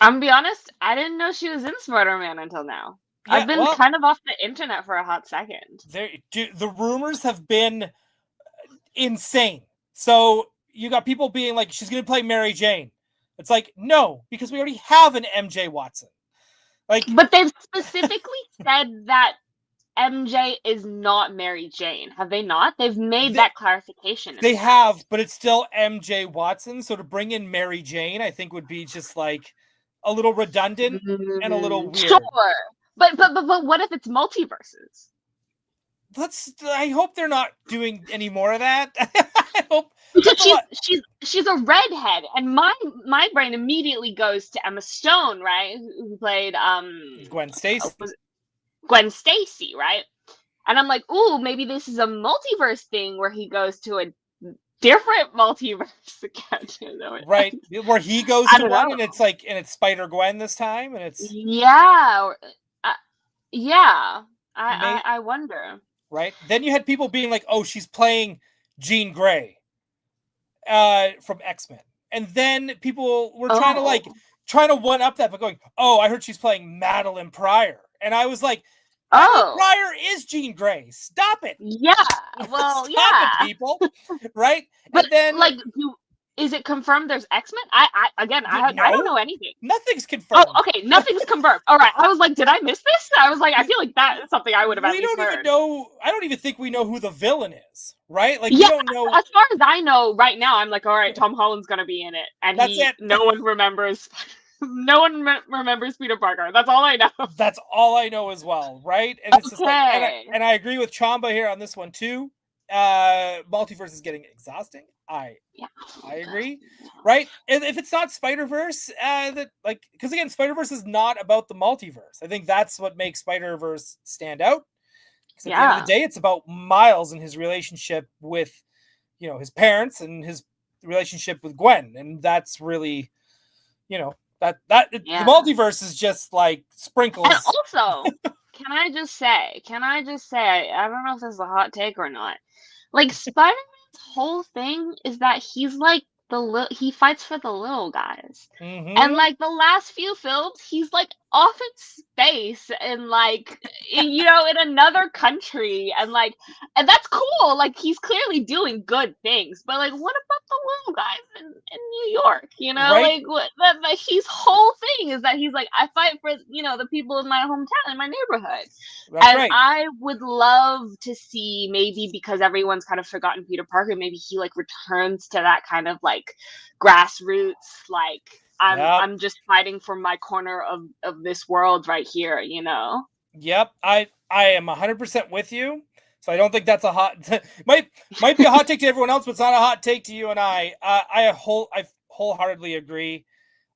Speaker 3: I'm gonna be honest, I didn't know she was in Spider-Man until now. Yeah, I've been kind of off the internet for a hot second.
Speaker 2: The rumors have been insane. So you got people being like, she's going to play Mary Jane. It's like, no, because we already have an MJ Watson.
Speaker 3: But they've specifically said that MJ is not Mary Jane. Have they not? They've made that clarification.
Speaker 2: They have, but it's still MJ Watson. So to bring in Mary Jane, I think would be just like a little redundant and a little weird.
Speaker 3: Sure. But what if it's multiverses?
Speaker 2: I hope they're not doing any more of that. I hope
Speaker 3: because
Speaker 2: that's a lot.
Speaker 3: she's a redhead, and my brain immediately goes to Emma Stone, right? Who played
Speaker 2: Gwen Stacy.
Speaker 3: was it Gwen Stacy, right? And I'm like, ooh, maybe this is a multiverse thing where he goes to a different multiverse again. You know,
Speaker 2: Right, where he goes
Speaker 3: I
Speaker 2: to
Speaker 3: don't
Speaker 2: one,
Speaker 3: know.
Speaker 2: and it's Spider-Gwen this time, and it's
Speaker 3: Yeah, yeah.
Speaker 2: may
Speaker 3: I wonder.
Speaker 2: right. Then you had people being like, "Oh, she's playing Jean Grey from X-Men," and then people were trying to one up that, but going, "Oh, I heard she's playing Madeline Pryor," and I was like, "Madeline
Speaker 3: Oh,
Speaker 2: Pryor is Jean Grey. Stop it,
Speaker 3: yeah. Well,
Speaker 2: stop it,
Speaker 3: yeah.
Speaker 2: people!" Right,
Speaker 3: But
Speaker 2: and then
Speaker 3: like, is it confirmed there's X-Men? I don't know anything.
Speaker 2: nothing's
Speaker 3: Oh,
Speaker 2: confirmed.
Speaker 3: okay, nothing's confirmed. All right, I was like, did I miss this? I was like, I feel like that is something I would have at
Speaker 2: We
Speaker 3: least
Speaker 2: don't even
Speaker 3: heard.
Speaker 2: know. I don't even think we know who the villain is. Right, like we
Speaker 3: Yeah,
Speaker 2: don't know.
Speaker 3: as far as I know, right now, I'm like, all right, Tom Holland's gonna be in it, and
Speaker 2: That's it.
Speaker 3: no one remembers. No one remembers Peter Parker. That's all I know.
Speaker 2: That's all I know as well, right? And it's just like,
Speaker 3: Okay.
Speaker 2: and I agree with Chamba here on this one too. Multiverse is getting exhausting. I agree, right? And if it's not Spider-Verse, that like, because again, Spider-Verse is not about the multiverse. I think that's what makes Spider-Verse stand out. Because at the end of the day, it's about Miles and his relationship with, his parents and his relationship with Gwen, and that's really, the multiverse is just like sprinkles.
Speaker 3: And also, can I just say, I don't know if this is a hot take or not. Like, Spider-Man's whole thing is that he's like he fights for the little guys. And like the last few films, he's like off in space and like in another country, and that's cool. Like, he's clearly doing good things, but like, what about the little guys in New York?
Speaker 2: Right?
Speaker 3: Like his whole thing is that he's like, I fight for the people in my hometown, in my neighborhood.
Speaker 2: That's
Speaker 3: and
Speaker 2: right.
Speaker 3: I would love to see, maybe because everyone's kind of forgotten Peter Parker, maybe he like returns to that kind of like grassroots, like I'm just fighting for my corner of this world right here,
Speaker 2: Yep, I am 100% with you. So I don't think that's a hot might be a hot take to everyone else, but it's not a hot take to you and I. I wholeheartedly agree.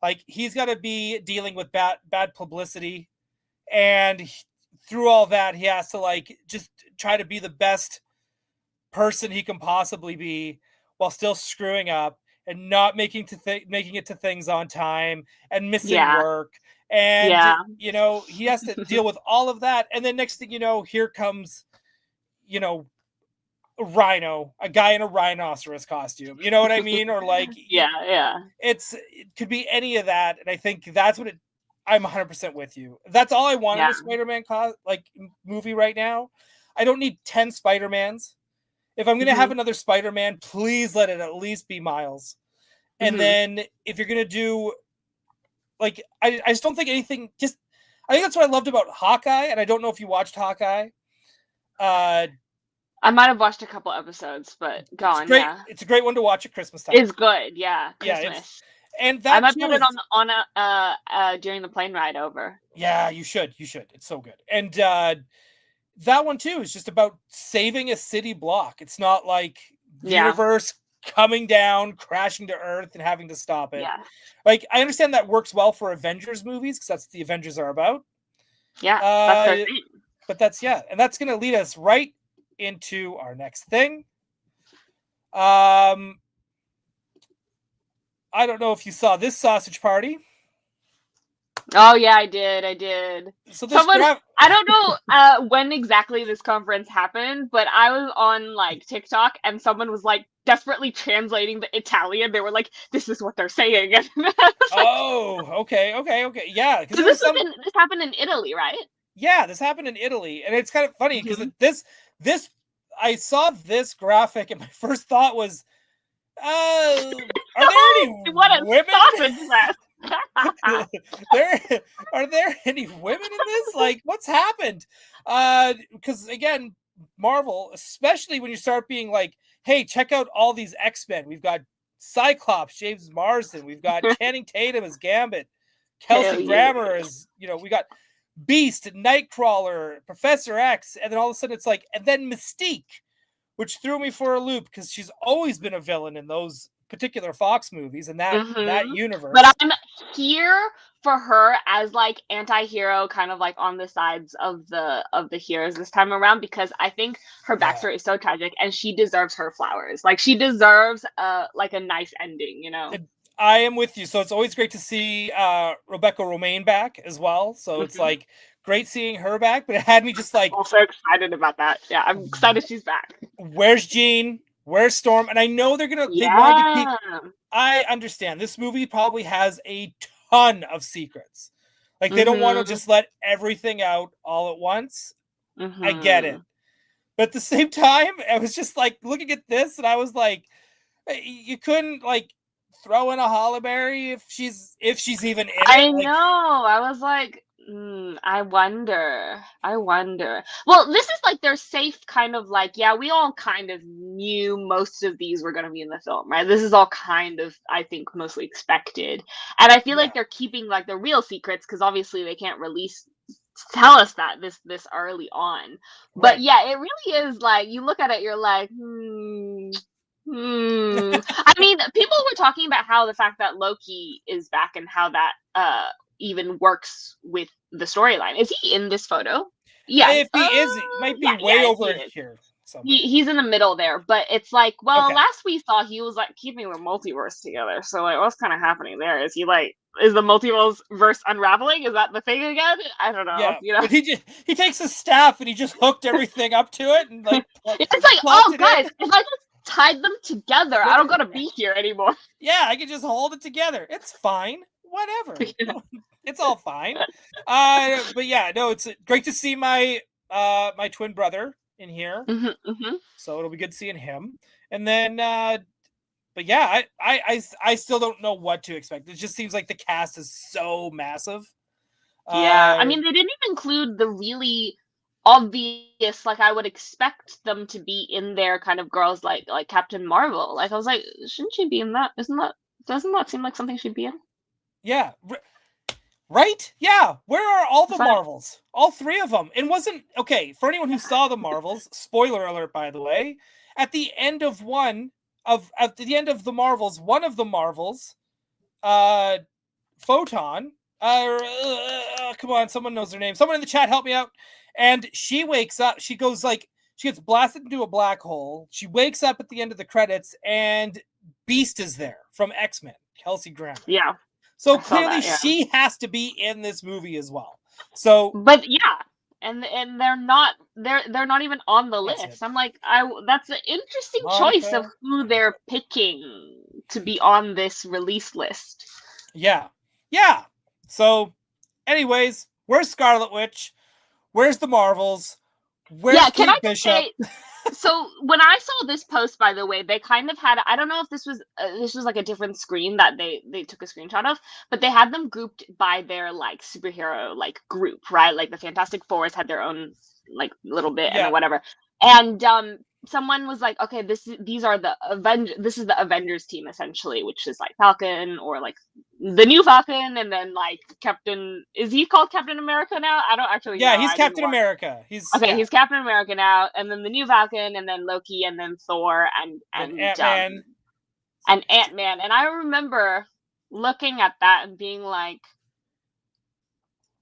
Speaker 2: Like, he's got to be dealing with bad publicity, and through all that, he has to like just try to be the best person he can possibly be while still screwing up and not making it to things on time and missing work. And he has to deal with all of that. And then next thing you know, here comes, a rhino, a guy in a rhinoceros costume. You know what I mean? Or like, it could be any of that. And I think that's what I'm 100% with you. That's all I want in a Spider-Man movie right now. I don't need 10 Spider-Mans. If I'm going to have another Spider-Man, please let it at least be Miles. And then if you're going to do, like, I just don't think anything, I think that's what I loved about Hawkeye. And I don't know if you watched Hawkeye.
Speaker 3: I might have watched a couple episodes, but go on.
Speaker 2: Great.
Speaker 3: Yeah,
Speaker 2: it's a great one to watch at Christmas time.
Speaker 3: It's good. Yeah, Christmas.
Speaker 2: And that
Speaker 3: I might put it on during the plane ride over.
Speaker 2: Yeah, you should. It's so good. And that one too is just about saving a city block. It's not like universe coming down, crashing to Earth, and having to stop it.
Speaker 3: Yeah.
Speaker 2: Like, I understand that works well for Avengers movies because that's what the Avengers are about.
Speaker 3: Yeah, that's their thing.
Speaker 2: But and that's going to lead us right into our next thing. I don't know if you saw this sausage party.
Speaker 3: Oh yeah, I did.
Speaker 2: So
Speaker 3: I don't know when exactly this conference happened, but I was on like TikTok and someone was like desperately translating the Italian. They were like, "This is what they're saying."
Speaker 2: Okay. Yeah,
Speaker 3: because this happened in Italy, right?
Speaker 2: Yeah, this happened in Italy, and it's kind of funny because this I saw this graphic, and my first thought was, are there any women? Are there any women in this? Like, what's happened? Because again, Marvel, especially when you start being like, hey, check out all these X-Men. We've got Cyclops, James Marsden. We've got Channing Tatum as Gambit, Kelsey Grammer as, we got Beast, Nightcrawler, Professor X, and then all of a sudden it's like, and then Mystique, which threw me for a loop because she's always been a villain in those particular Fox movies and that universe.
Speaker 3: But I'm here for her as like anti-hero, kind of like on the sides of the heroes this time around, because I think her backstory is so tragic and she deserves her flowers. Like she deserves like a nice ending, you know.
Speaker 2: I am with you. So it's always great to see Rebecca Romaine back as well. So it's like great seeing her back, but it had me just like
Speaker 3: also excited about that. Yeah, I'm excited she's back.
Speaker 2: Where's Jean? Where's Storm? And I know they wanted to keep. I understand this movie probably has a ton of secrets. Like they don't want to just let everything out all at once. I get it. But at the same time, I was just like looking at this and I was like, you couldn't like throw in a Halle Berry if she's even in it.
Speaker 3: I know. I was like, I wonder. Well, this is like their safe kind of like, yeah, we all kind of knew most of these were going to be in the film, right? This is all kind of, I think, mostly expected. And I feel like they're keeping like the real secrets because obviously they can't tell us that this early on. But yeah, it really is like, you look at it, you're like, I mean, people were talking about how the fact that Loki is back and how that even works with the storyline. Is he in this photo? Yeah.
Speaker 2: If he is, it might be way over here.
Speaker 3: He's in the middle there, but it's like, well, last we saw he was like keeping the multiverse together. So like, what's kind of happening there? Is he like, is the multiverse unraveling? Is that the thing again? I don't know.
Speaker 2: Yeah,
Speaker 3: you know,
Speaker 2: but he takes his staff and he just hooked everything up to it and like
Speaker 3: it's like, oh guys, if I just tied them together, I don't gotta be here anymore.
Speaker 2: Yeah, I can just hold it together. It's fine. Whatever. It's all fine. But yeah, no, it's great to see my my twin brother in here. So it'll be good seeing him. And then but yeah, I still don't know what to expect. It just seems like the cast is so massive.
Speaker 3: Yeah, I mean, they didn't even include the really obvious, like I would expect them to be in there kind of girls like Captain Marvel. Like I was like, shouldn't she be in that? Doesn't that seem like something she'd be in?
Speaker 2: Yeah. Right? Yeah. Where are all the Marvels? All three of them. And wasn't okay for anyone who saw the Marvels. Spoiler alert, by the way. At the end of at the end of the Marvels, one of the Marvels, Photon. Come on, someone knows their name. Someone in the chat, help me out. And she wakes up. She goes like she gets blasted into a black hole. She wakes up at the end of the credits, and Beast is there from X-Men. Kelsey Grammer.
Speaker 3: Yeah.
Speaker 2: So clearly she has to be in this movie as well. So,
Speaker 3: but yeah, and they're not even on the list. I'm like, that's an interesting choice of who they're picking to be on this release list.
Speaker 2: Yeah. So, anyways, where's Scarlet Witch? Where's the Marvels? Where's Kate Bishop?
Speaker 3: Say, so when I saw this post, by the way, they kind of had, I don't know if this was like a different screen that they took a screenshot of, but they had them grouped by their like superhero like group, right? Like the Fantastic Fours had their own like little bit and whatever. And someone was like, okay, this is the Avengers team essentially, which is like Falcon or like the new Falcon, and then like is he called Captain America now? I don't actually know.
Speaker 2: Yeah, he's Captain America. He's
Speaker 3: Captain America now, and then the new Falcon, and then Loki, and then Thor, and Ant-Man. And Ant-Man. And I remember looking at that and being like,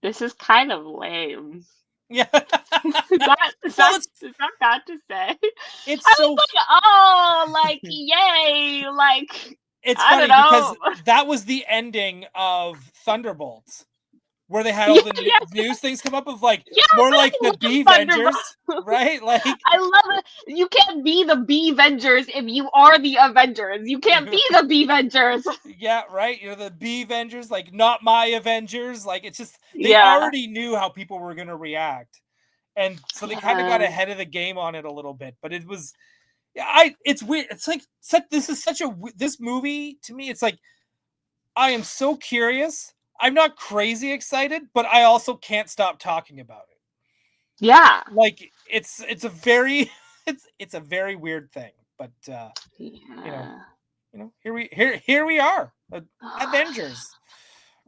Speaker 3: this is kind of lame.
Speaker 2: Yeah.
Speaker 3: Is that bad to say?
Speaker 2: It's
Speaker 3: yay, like
Speaker 2: it's funny because that was the ending of Thunderbolts, where they had all the news things come up of like more like the B-Vengers, right? Like
Speaker 3: I love it. You can't be the B-Vengers if you are the Avengers. You can't be the B-Vengers.
Speaker 2: Yeah, right. You're the B-Vengers, like not my Avengers. Like it's just they already knew how people were gonna react, and so they kind of got ahead of the game on it a little bit. But it was. It's weird. It's like this movie to me. It's like I am so curious. I'm not crazy excited, but I also can't stop talking about it.
Speaker 3: Yeah,
Speaker 2: like it's a very it's a very weird thing. But you know, here we are, Avengers,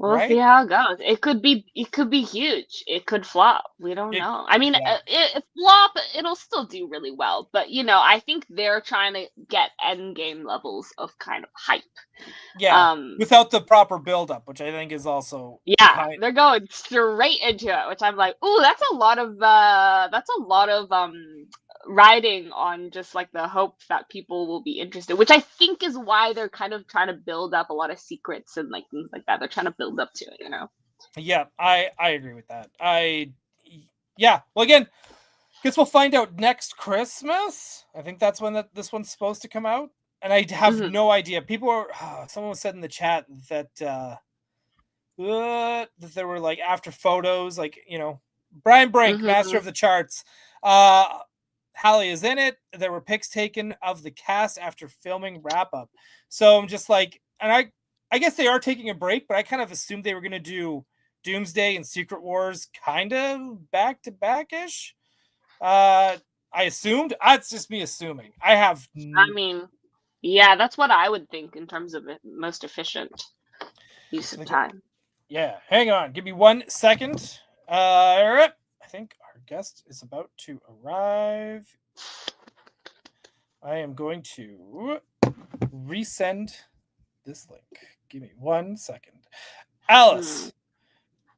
Speaker 3: We'll
Speaker 2: right?
Speaker 3: see how it goes. It could be huge. It could flop. We don't
Speaker 2: It,
Speaker 3: know. I mean,
Speaker 2: yeah,
Speaker 3: it flop, it'll still do really well. But I think they're trying to get end game levels of kind of hype.
Speaker 2: yeah,
Speaker 3: Um,
Speaker 2: without the proper buildup, which I think is also
Speaker 3: yeah,
Speaker 2: kind.
Speaker 3: they're going straight into it, which I'm like, ooh, that's a lot of riding on just like the hope that people will be interested, which I think is why they're kind of trying to build up a lot of secrets and like things like that. They're trying to build up to it.
Speaker 2: Yeah, I agree with that. Yeah. Well, again, guess we'll find out next Christmas. I think that's when this one's supposed to come out, and I have
Speaker 3: Mhm.
Speaker 2: no idea. People are. Someone said in the chat that that there were like after photos, like Brian Brink, master of
Speaker 3: Mhm.
Speaker 2: the charts. Hallie is in it. There were pics taken of the cast after filming wrap up. So I'm just like, and I guess they are taking a break, but I kind of assumed they were going to do Doomsday and Secret Wars kind of back to back ish. I assumed. That's just me assuming. I have.
Speaker 3: I mean, yeah, that's what I would think in terms of most efficient use of time.
Speaker 2: Yeah, hang on. Give me 1 second. I think our guest is about to arrive. I am going to resend this link. Give me 1 second. Alice.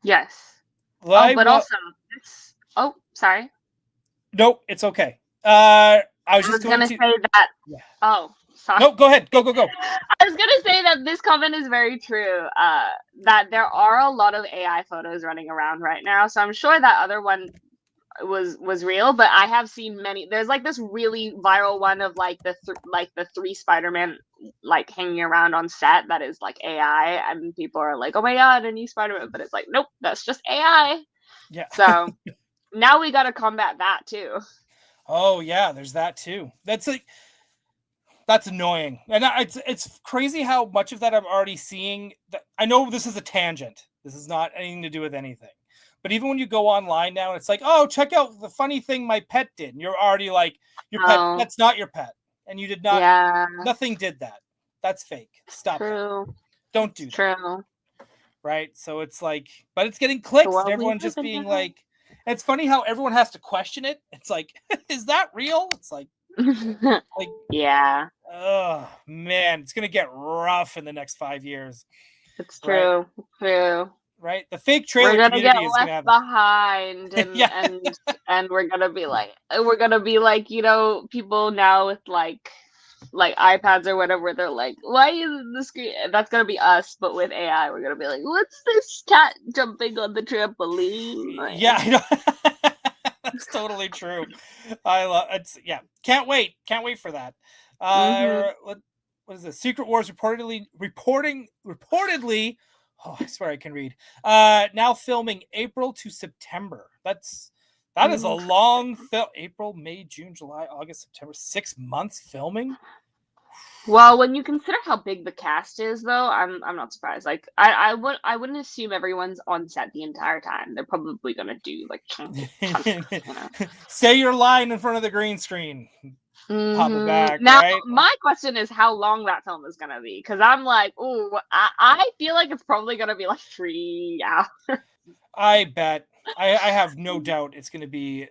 Speaker 3: Yes.
Speaker 2: I
Speaker 3: But also this. Oh, sorry.
Speaker 2: Nope, it's okay. I was
Speaker 3: I
Speaker 2: just
Speaker 3: was
Speaker 2: going
Speaker 3: gonna
Speaker 2: to.
Speaker 3: say that.
Speaker 2: Yeah.
Speaker 3: Oh, sorry.
Speaker 2: No, go ahead. Go.
Speaker 3: I was gonna say that this comment is very true. That there are a lot of AI photos running around right now, so I'm sure that other one was real. But I have seen many. There's like this really viral one of like the three Spider-Man like hanging around on set that is like AI, and people are like, "Oh my god, a new Spider-Man!" But it's like, nope, that's just AI.
Speaker 2: Yeah.
Speaker 3: So now we got to combat that too.
Speaker 2: Oh yeah, there's that too. That's annoying, and it's crazy how much of that I'm already seeing. I know this is a tangent. This is not anything to do with anything. But even when you go online now, it's like, oh, check out the funny thing my pet did. And you're already like, your pet,
Speaker 3: Oh,
Speaker 2: that's not your pet. And you did not,
Speaker 3: yeah,
Speaker 2: nothing did that. That's fake. Stop it.
Speaker 3: true.
Speaker 2: Don't do that.
Speaker 3: True.
Speaker 2: Right. So it's like, but it's getting
Speaker 3: The
Speaker 2: clicks and
Speaker 3: world we
Speaker 2: everyone
Speaker 3: live
Speaker 2: just
Speaker 3: in
Speaker 2: being
Speaker 3: now.
Speaker 2: like, it's funny how everyone has to question it. It's like, is that real? It's like,
Speaker 3: Yeah,
Speaker 2: oh man, it's going to get rough in the next 5 years.
Speaker 3: it's
Speaker 2: Right.
Speaker 3: true. It's true.
Speaker 2: Right. The fake
Speaker 3: We're
Speaker 2: trailer
Speaker 3: gonna get
Speaker 2: community is going to
Speaker 3: left
Speaker 2: have
Speaker 3: behind,
Speaker 2: yeah.
Speaker 3: and we're gonna be like people now with like iPads or whatever. They're like, why isn't the screen? That's gonna be us, but with AI, we're gonna be like, what's this cat jumping on the trampoline?
Speaker 2: Yeah, I know. That's totally true. I love it's yeah. Can't wait for that. What is this? Secret Wars reportedly. Oh, I swear I can read. Now filming April to September. That is a long film. April, May, June, July, August, September. 6 months filming.
Speaker 3: Well, when you consider how big the cast is, though, I'm not surprised. Like, I wouldn't assume everyone's on set the entire time. They're probably gonna do like chunks,
Speaker 2: Say your line in front of the green screen. Pop it back.
Speaker 3: Now,
Speaker 2: right?
Speaker 3: my question is how long that film is gonna be, because I'm like, ooh, I feel like it's probably gonna be like 3 hours.
Speaker 2: I bet. I have no doubt it's gonna be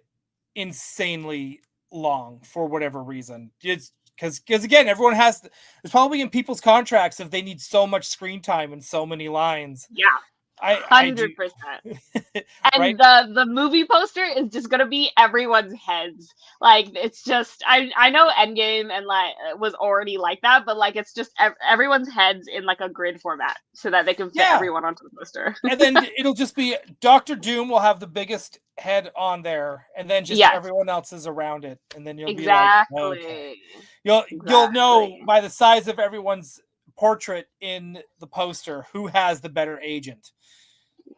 Speaker 2: insanely long for whatever reason. It's because again, everyone has it's probably in people's contracts if they need so much screen time and so many lines.
Speaker 3: Yeah,
Speaker 2: I do
Speaker 3: 100%.
Speaker 2: right?
Speaker 3: And the movie poster is just gonna be everyone's heads. Like, it's just I know Endgame and like was already like that, but like it's just everyone's heads in like a grid format so that they can fit everyone onto the poster.
Speaker 2: And then it'll just be Doctor Doom will have the biggest head on there, and then just everyone else is around it, and then you'll be like, okay, you'll know by the size of everyone's portrait in the poster who has the better agent.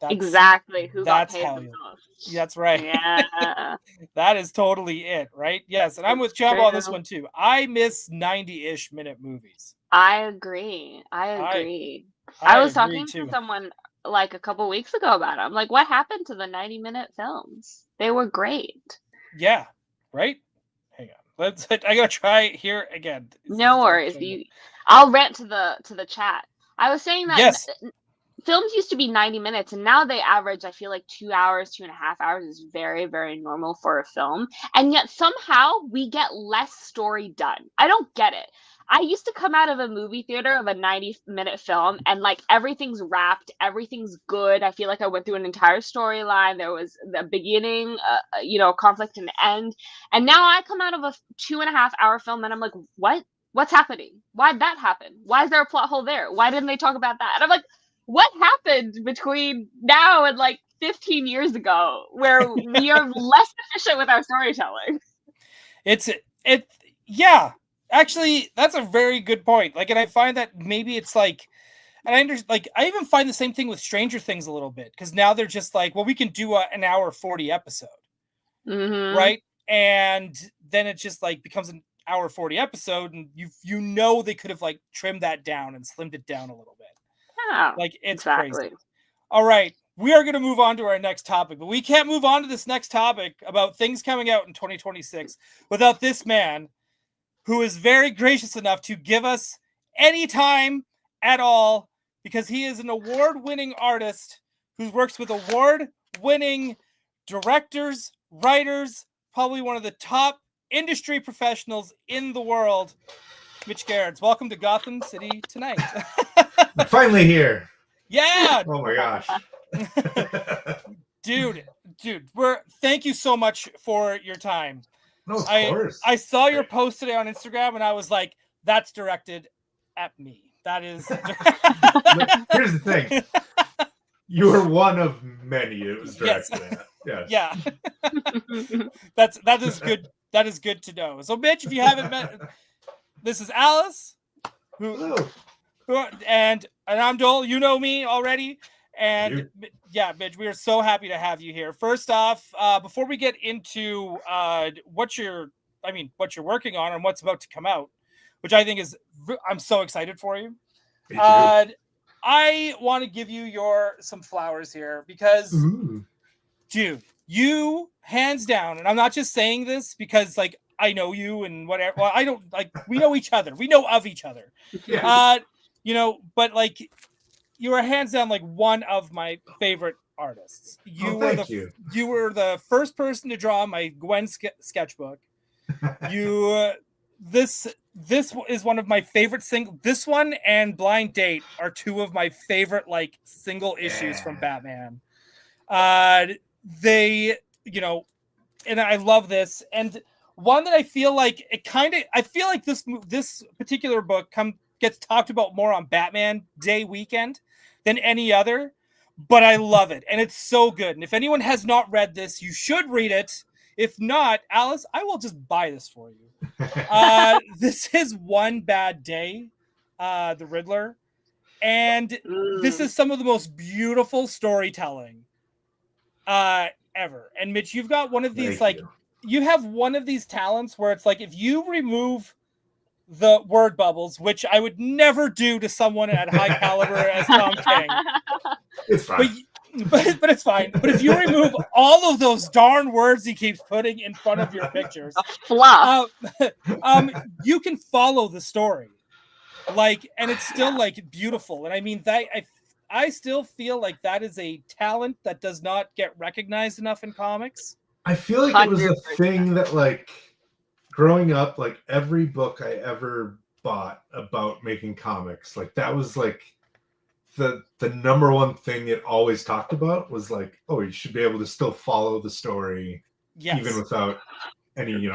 Speaker 3: Exactly. Who got paid the most.
Speaker 2: That's right.
Speaker 3: Yeah.
Speaker 2: That is totally it, right? Yes, and I'm with Jumbo on this one too. I miss 90-ish minute movies.
Speaker 3: I agree. I was talking to someone like a couple weeks ago about it. I'm like, what happened to the 90-minute films? They were great.
Speaker 2: Yeah, right? Hang on. I gotta try it here again.
Speaker 3: No worries. I'll rant to the chat. I was saying that films used to be 90 minutes, and now they average, I feel like 2 hours, 2.5 hours is very, very normal for a film. And yet somehow we get less story done. I don't get it. I used to come out of a movie theater of a 90-minute film and like everything's wrapped, everything's good. I feel like I went through an entire storyline. There was the beginning, conflict and end. And now I come out of a 2.5 hour film and I'm like, what? What's happening? Why'd that happen? Why is there a plot hole there? Why didn't they talk about that? And I'm like, what happened between now and like 15 years ago where we are less efficient with our storytelling?
Speaker 2: Yeah. Actually, that's a very good point. Like, and I find that maybe it's like, and I understand, like, I even find the same thing with Stranger Things a little bit, because now they're just like, well, we can do an hour 40 episode, right? And then it just like becomes an hour 40 episode, and they could have like trimmed that down and slimmed it down a little bit.
Speaker 3: Yeah,
Speaker 2: like it's
Speaker 3: exactly.
Speaker 2: crazy. All right, we are going to move on to our next topic, but we can't move on to this next topic about things coming out in 2026 without this man, who is very gracious enough to give us any time at all, because he is an award-winning artist who works with award-winning directors, writers, probably one of the top industry professionals in the world. Mitch Gerads, welcome to Gotham City Tonight.
Speaker 4: I'm finally here.
Speaker 2: Yeah.
Speaker 4: Oh my gosh.
Speaker 2: dude, thank you so much for your time.
Speaker 4: No, of course.
Speaker 2: I saw your post today on Instagram and I was like, that's directed at me. That is.
Speaker 4: Here's the thing. You were one of many it was directed at. Yes.
Speaker 2: Yeah. that is good. That is good to know. So, Mitch, if you haven't met, this is Alice, and I'm Joel. You know me already. And yeah, Mitch, we are so happy to have you here. First off, before we get into what you're working on and what's about to come out, which I think I'm so excited for you. I want to give you some flowers here because, dude, you hands down, and I'm not just saying this because like I know you and whatever. Well, I don't like we know each other. We know of each other.
Speaker 4: Yeah.
Speaker 2: But like. You are hands down like one of my favorite artists. You were the first person to draw my Gwen sketchbook. This is one of my favorite this one and Blind Date are two of my favorite like single issues from Batman. They, and I love this. And one that I feel like this particular book gets talked about more on Batman Day weekend than any other, but I love it. And it's so good. And if anyone has not read this, you should read it. If not, Alice, I will just buy this for you. This is One Bad Day, the Riddler. And this is some of the most beautiful storytelling ever. And Mitch, you've got one of these, you have one of these talents where it's like, if you remove the word bubbles, which I would never do to someone at high caliber as Tom King.
Speaker 4: It's fine.
Speaker 2: But it's fine. But if you remove all of those darn words he keeps putting in front of your pictures, you can follow the story. And it's still beautiful. And I mean that I still feel like that is a talent that does not get recognized enough in comics.
Speaker 4: I feel like 100%. It was a thing that growing up, every book I ever bought about making comics, that was the number one thing it always talked about was you should be able to still follow the story, even without any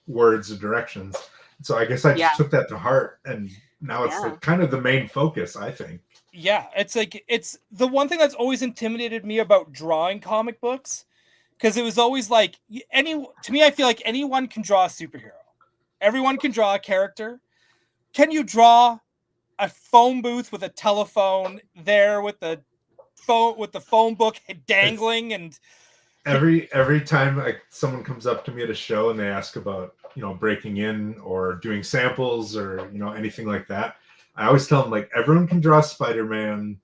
Speaker 4: words or directions. So I guess I just took that to heart, and now it's kind of the main focus, I think.
Speaker 2: Yeah, it's the one thing that's always intimidated me about drawing comic books. Because it was always to me, I feel like anyone can draw a superhero. Everyone can draw a character. Can you draw a phone booth with a telephone there with the phone book dangling? And
Speaker 4: every time someone comes up to me at a show and they ask about breaking in or doing samples or anything like that, I always tell them everyone can draw Spider-Man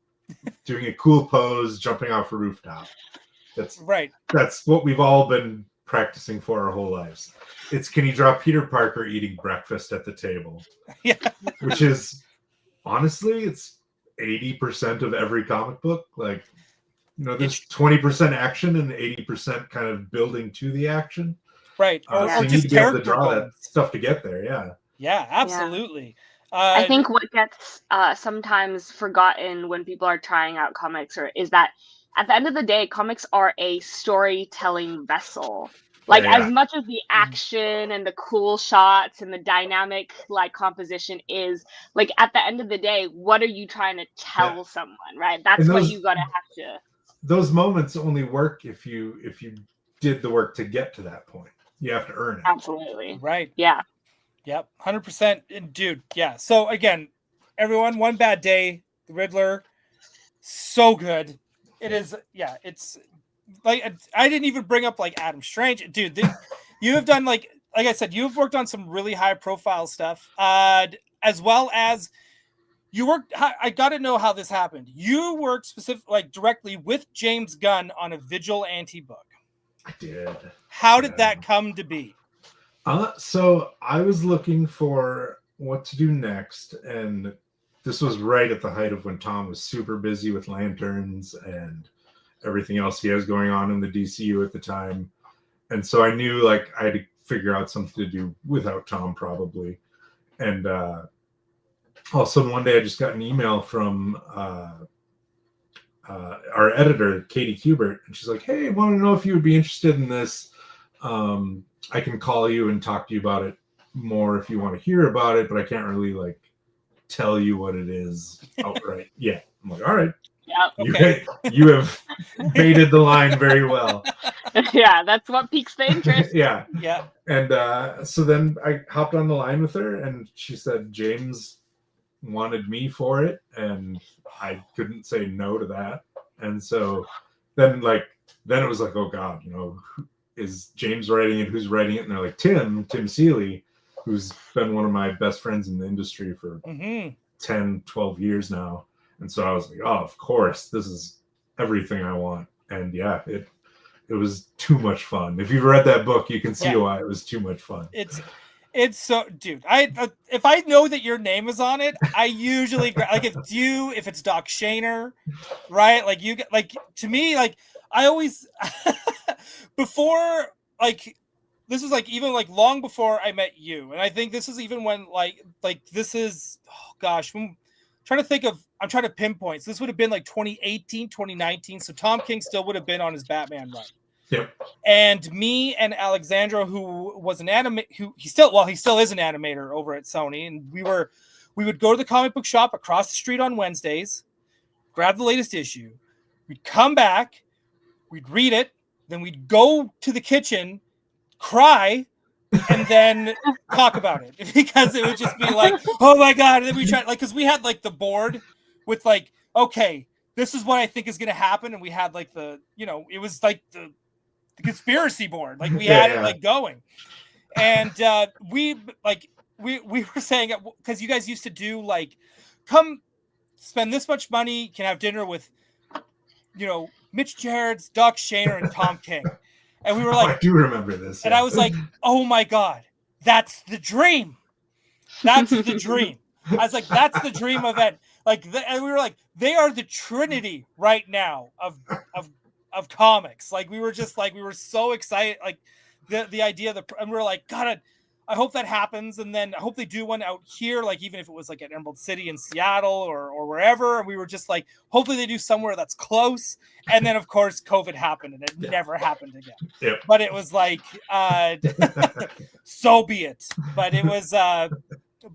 Speaker 4: doing a cool pose, jumping off a rooftop. That's right. That's what we've all been practicing for our whole lives. It's can you draw Peter Parker eating breakfast at the table? Yeah. Which is honestly, 80% of every comic book. Like, there's
Speaker 2: It's
Speaker 4: 20% action and 80% kind of building to the action.
Speaker 2: right,
Speaker 4: So
Speaker 2: or
Speaker 4: you need
Speaker 2: just
Speaker 4: to be able to
Speaker 2: character
Speaker 4: draw that
Speaker 2: moments.
Speaker 4: stuff to get there. Yeah.
Speaker 2: Yeah, absolutely.
Speaker 3: I think what gets sometimes forgotten when people are trying out comics is that at the end of the day, comics are a storytelling vessel. Like
Speaker 4: Yeah.
Speaker 3: as much as the action and the cool shots and the dynamic like composition is, like at the end of the day, what are you trying to tell someone, right? That's
Speaker 4: And
Speaker 3: what you gotta have to.
Speaker 4: Those moments only work if you did the work to get to that point. You have to earn it.
Speaker 3: Absolutely.
Speaker 2: Right.
Speaker 3: Yeah.
Speaker 2: Yep. 100%. And dude, yeah. So again, everyone, One Bad Day, The Riddler, so good. It is. Yeah. It's like I didn't even bring up like Adam Strange, dude. You have done like I said, you've worked on some really high profile stuff, as well as you worked. I got to know how this happened. You worked directly with James Gunn on a Vigilante book.
Speaker 4: I did.
Speaker 2: How did that come to be?
Speaker 4: So I was looking for what to do next, and this was right at the height of when Tom was super busy with Lanterns and everything else he has going on in the DCU at the time. And so I knew like I had to figure out something to do without Tom probably. And all of a sudden one day I just got an email from our editor, Katie Kubert, and she's like, "Hey, I want to know if you would be interested in this. I can call you and talk to you about it more if you want to hear about it, but I can't really like tell you what it is outright." Yeah. I'm like, all right.
Speaker 3: Yeah.
Speaker 2: Okay.
Speaker 4: You have baited the line very well.
Speaker 3: Yeah, that's what piques the interest.
Speaker 4: Yeah.
Speaker 2: Yeah.
Speaker 4: And so then I hopped on the line with her, and she said James wanted me for it, and I couldn't say no to that. And so then it was like, oh God, is James writing it? Who's writing it? And they're like, Tim Seeley, who's been one of my best friends in the industry for 10, 12 years now. And so I was like, oh, of course, this is everything I want. And yeah, it was too much fun. If you've read that book, you can see why it was too much fun.
Speaker 2: It's so, dude. If I know that your name is on it, I usually like if it's Doc Shaner, right? Like you like to me, like I always before like this was like even like long before I met you, and I think this is even when like this is I'm trying to pinpoint. So this would have been like 2018, 2019. So Tom King still would have been on his Batman run.
Speaker 4: Yep.
Speaker 2: And me and Alexandra, who was an he still is an animator over at Sony, and we would go to the comic book shop across the street on Wednesdays, grab the latest issue, we'd come back, we'd read it, then we'd go to the kitchen, cry, and then talk about it, because it would just be like, oh my God. And then we tried, like, because we had like the board with like, okay, this is what I think is going to happen. And we had like it was like the conspiracy board. Like we had it like going. And we were saying, because you guys used to do like, come spend this much money, can have dinner with, Mitch Gerads, Doc Shaner, and Tom King. And we were like,
Speaker 4: I do remember this.
Speaker 2: And I was like, oh my God, that's the dream. That's the dream. I was like, that's the dream event. And we were like, they are the Trinity right now of comics. Like we were just like, we were so excited. Like the idea and we were like, God, I hope that happens. And then I hope they do one out here. Like, even if it was like at Emerald City in Seattle or wherever. And we were just like, hopefully they do somewhere that's close. And then of course COVID happened and it never happened again.
Speaker 4: Yep.
Speaker 2: But it was like, so be it. But it was,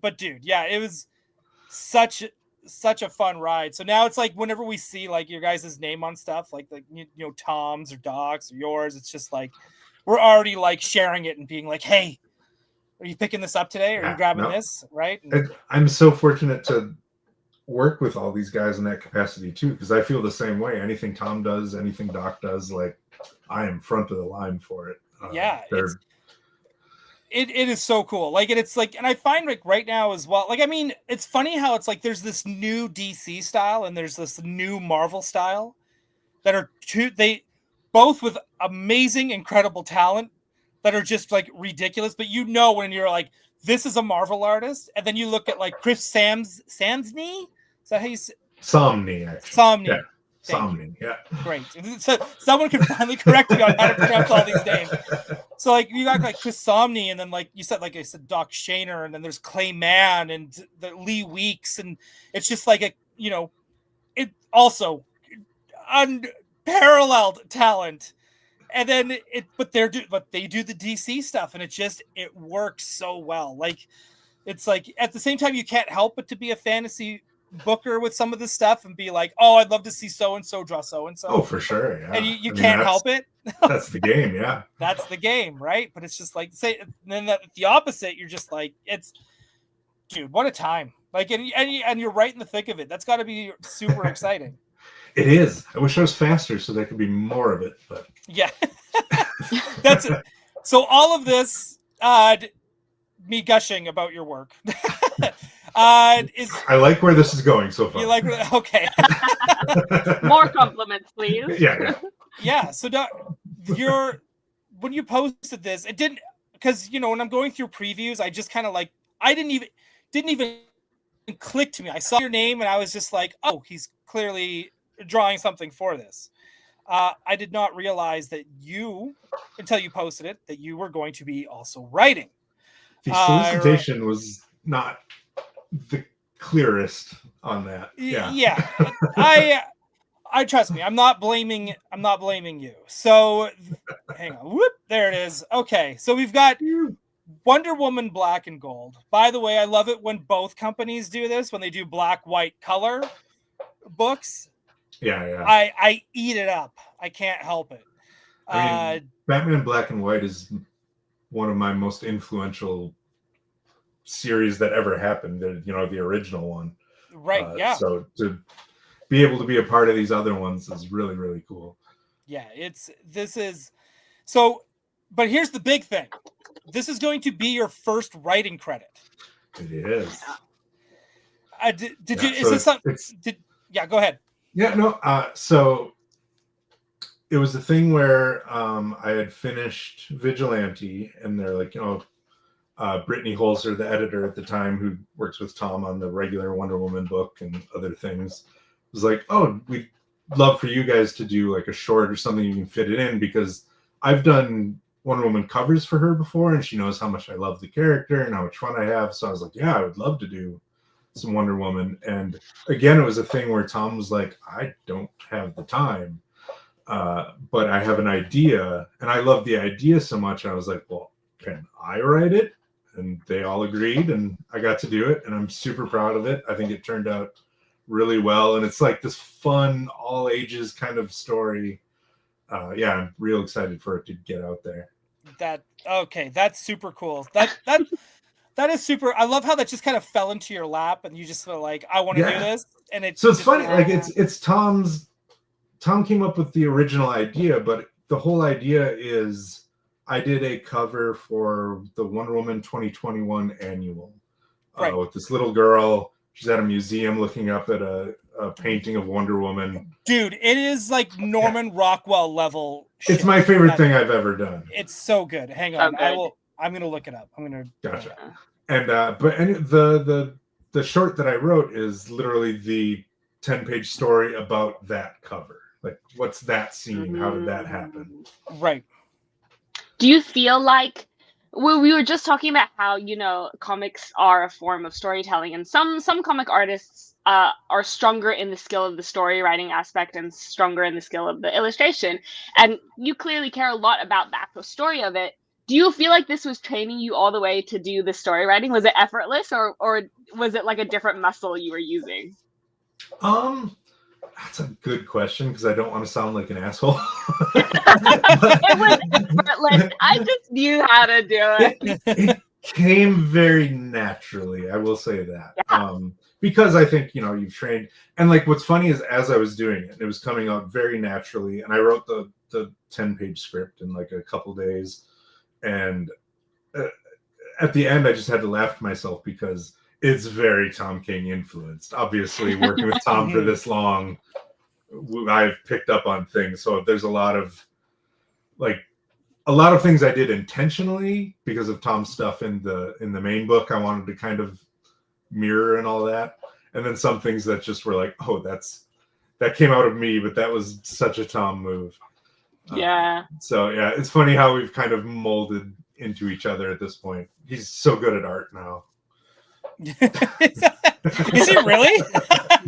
Speaker 2: but dude, yeah, it was such a fun ride. So now it's like, whenever we see like your guys' name on stuff, like Tom's or Doc's or yours, it's just like, we're already like sharing it and being like, hey, are you picking this up today? Are you grabbing this? Right.
Speaker 4: I'm so fortunate to work with all these guys in that capacity too, because I feel the same way. Anything Tom does, anything Doc does, like I am front of the line for it.
Speaker 2: It is so cool. Like, and it's like, and I find like right now as well, like, I mean, it's funny how it's like, there's this new DC style and there's this new Marvel style that are they both with amazing, incredible talent that are just like ridiculous. But when you're like, this is a Marvel artist. And then you look at like Chris Samsney. Is that how you say?
Speaker 4: Somni, actually.
Speaker 2: Somni.
Speaker 4: Yeah.
Speaker 2: Thank
Speaker 4: Somni, yeah.
Speaker 2: Great. So someone could finally correct me on how to pronounce all these names. So like you got like Chris Somni, and then like you said, like I said, Doc Shaner, and then there's Clay Mann and the Lee Weeks, and it's just like a it also unparalleled talent. And then but they do the DC stuff, and it works so well. Like it's like at the same time you can't help but to be a fantasy booker with some of this stuff and be like, oh, I'd love to see so and so draw so and so.
Speaker 4: Oh, for sure, yeah.
Speaker 2: And you can't help it.
Speaker 4: That's the game, yeah.
Speaker 2: That's the game, right? But it's just like then the opposite. You're just like, it's, dude, what a time! Like, and you're right in the thick of it. That's got to be super exciting.
Speaker 4: It is. I wish I was faster so there could be more of it, but
Speaker 2: yeah, that's it. So all of this, me gushing about your work.
Speaker 3: I
Speaker 2: like
Speaker 4: where this is going so far.
Speaker 2: You like okay.
Speaker 3: More compliments, please.
Speaker 2: Yeah. So when you posted this, it didn't, because when I'm going through previews, I just kind of like I didn't even click to me. I saw your name and I was just like, oh, he's clearly drawing something for this. I did not realize that until you posted it, that you were going to be also writing.
Speaker 4: The solicitation was not the clearest on that.
Speaker 2: Yeah. I trust me. I'm not blaming you. So hang on. Whoop, there it is. Okay. So we've got Wonder Woman Black and Gold. By the way, I love it when both companies do this, when they do black, white, color books.
Speaker 4: Yeah.
Speaker 2: I eat it up. I can't help it.
Speaker 4: I mean, Batman Black and White is one of my most influential series that ever happened. The original one.
Speaker 2: Right. Yeah.
Speaker 4: So to be able to be a part of these other ones is really, really cool.
Speaker 2: Yeah. But here's the big thing. This is going to be your first writing credit.
Speaker 4: It is.
Speaker 2: Yeah, go ahead.
Speaker 4: Yeah, no. So it was a thing where I had finished Vigilante, and they're like, Brittany Holzer, the editor at the time, who works with Tom on the regular Wonder Woman book and other things, was like, oh, we'd love for you guys to do like a short or something you can fit it in, because I've done Wonder Woman covers for her before, and she knows how much I love the character and how much fun I have. So I was like, yeah, I would love to do some Wonder Woman. And again, it was a thing where Tom was like, I don't have the time, but I have an idea, and I love the idea so much. I was like, well, can I write it? And they all agreed, and I got to do it, and I'm super proud of it. I think it turned out really well, and it's like this fun, all ages kind of story. I'm real excited for it to get out there.
Speaker 2: That's super cool. That is super. I love how that just kind of fell into your lap, and you just feel like, I want to do this. And it's
Speaker 4: funny. Like it's Tom came up with the original idea, but the whole idea is I did a cover for the Wonder Woman 2021 annual,
Speaker 2: right,
Speaker 4: with this little girl. She's at a museum looking up at a painting of Wonder Woman.
Speaker 2: Dude, it is like Norman Rockwell level.
Speaker 4: It's my favorite thing I've ever done.
Speaker 2: It's so good. Hang on, I'm gonna look it up.
Speaker 4: Gotcha. And the short that I wrote is literally the 10-page story about that cover. Like, what's that scene? How did that happen?
Speaker 2: Right.
Speaker 3: Do you feel like, we were just talking about how, comics are a form of storytelling, and some comic artists are stronger in the skill of the story writing aspect and stronger in the skill of the illustration. And you clearly care a lot about the actual story of it. Do you feel like this was training you all the way to do the story writing? Was it effortless, or was it like a different muscle you were using?
Speaker 4: That's a good question, because I don't want to sound like an asshole.
Speaker 3: It was effortless. I just knew how to do it.
Speaker 4: It came very naturally. I will say that. Yeah. Because I think, you've trained. And like, what's funny is, as I was doing it was coming out very naturally. And I wrote the 10-page script in like a couple days. And at the end, I just had to laugh to myself, because it's very Tom King influenced. Obviously, working with Tom for this long, I've picked up on things. So there's a lot of things I did intentionally because of Tom's stuff in the main book. I wanted to kind of mirror and all that. and then some things that just were like, oh, that came out of me, but that was such a Tom move.
Speaker 3: Yeah.
Speaker 4: So yeah, it's funny how we've kind of molded into each other at this point. He's so good at art now.
Speaker 2: Is he really?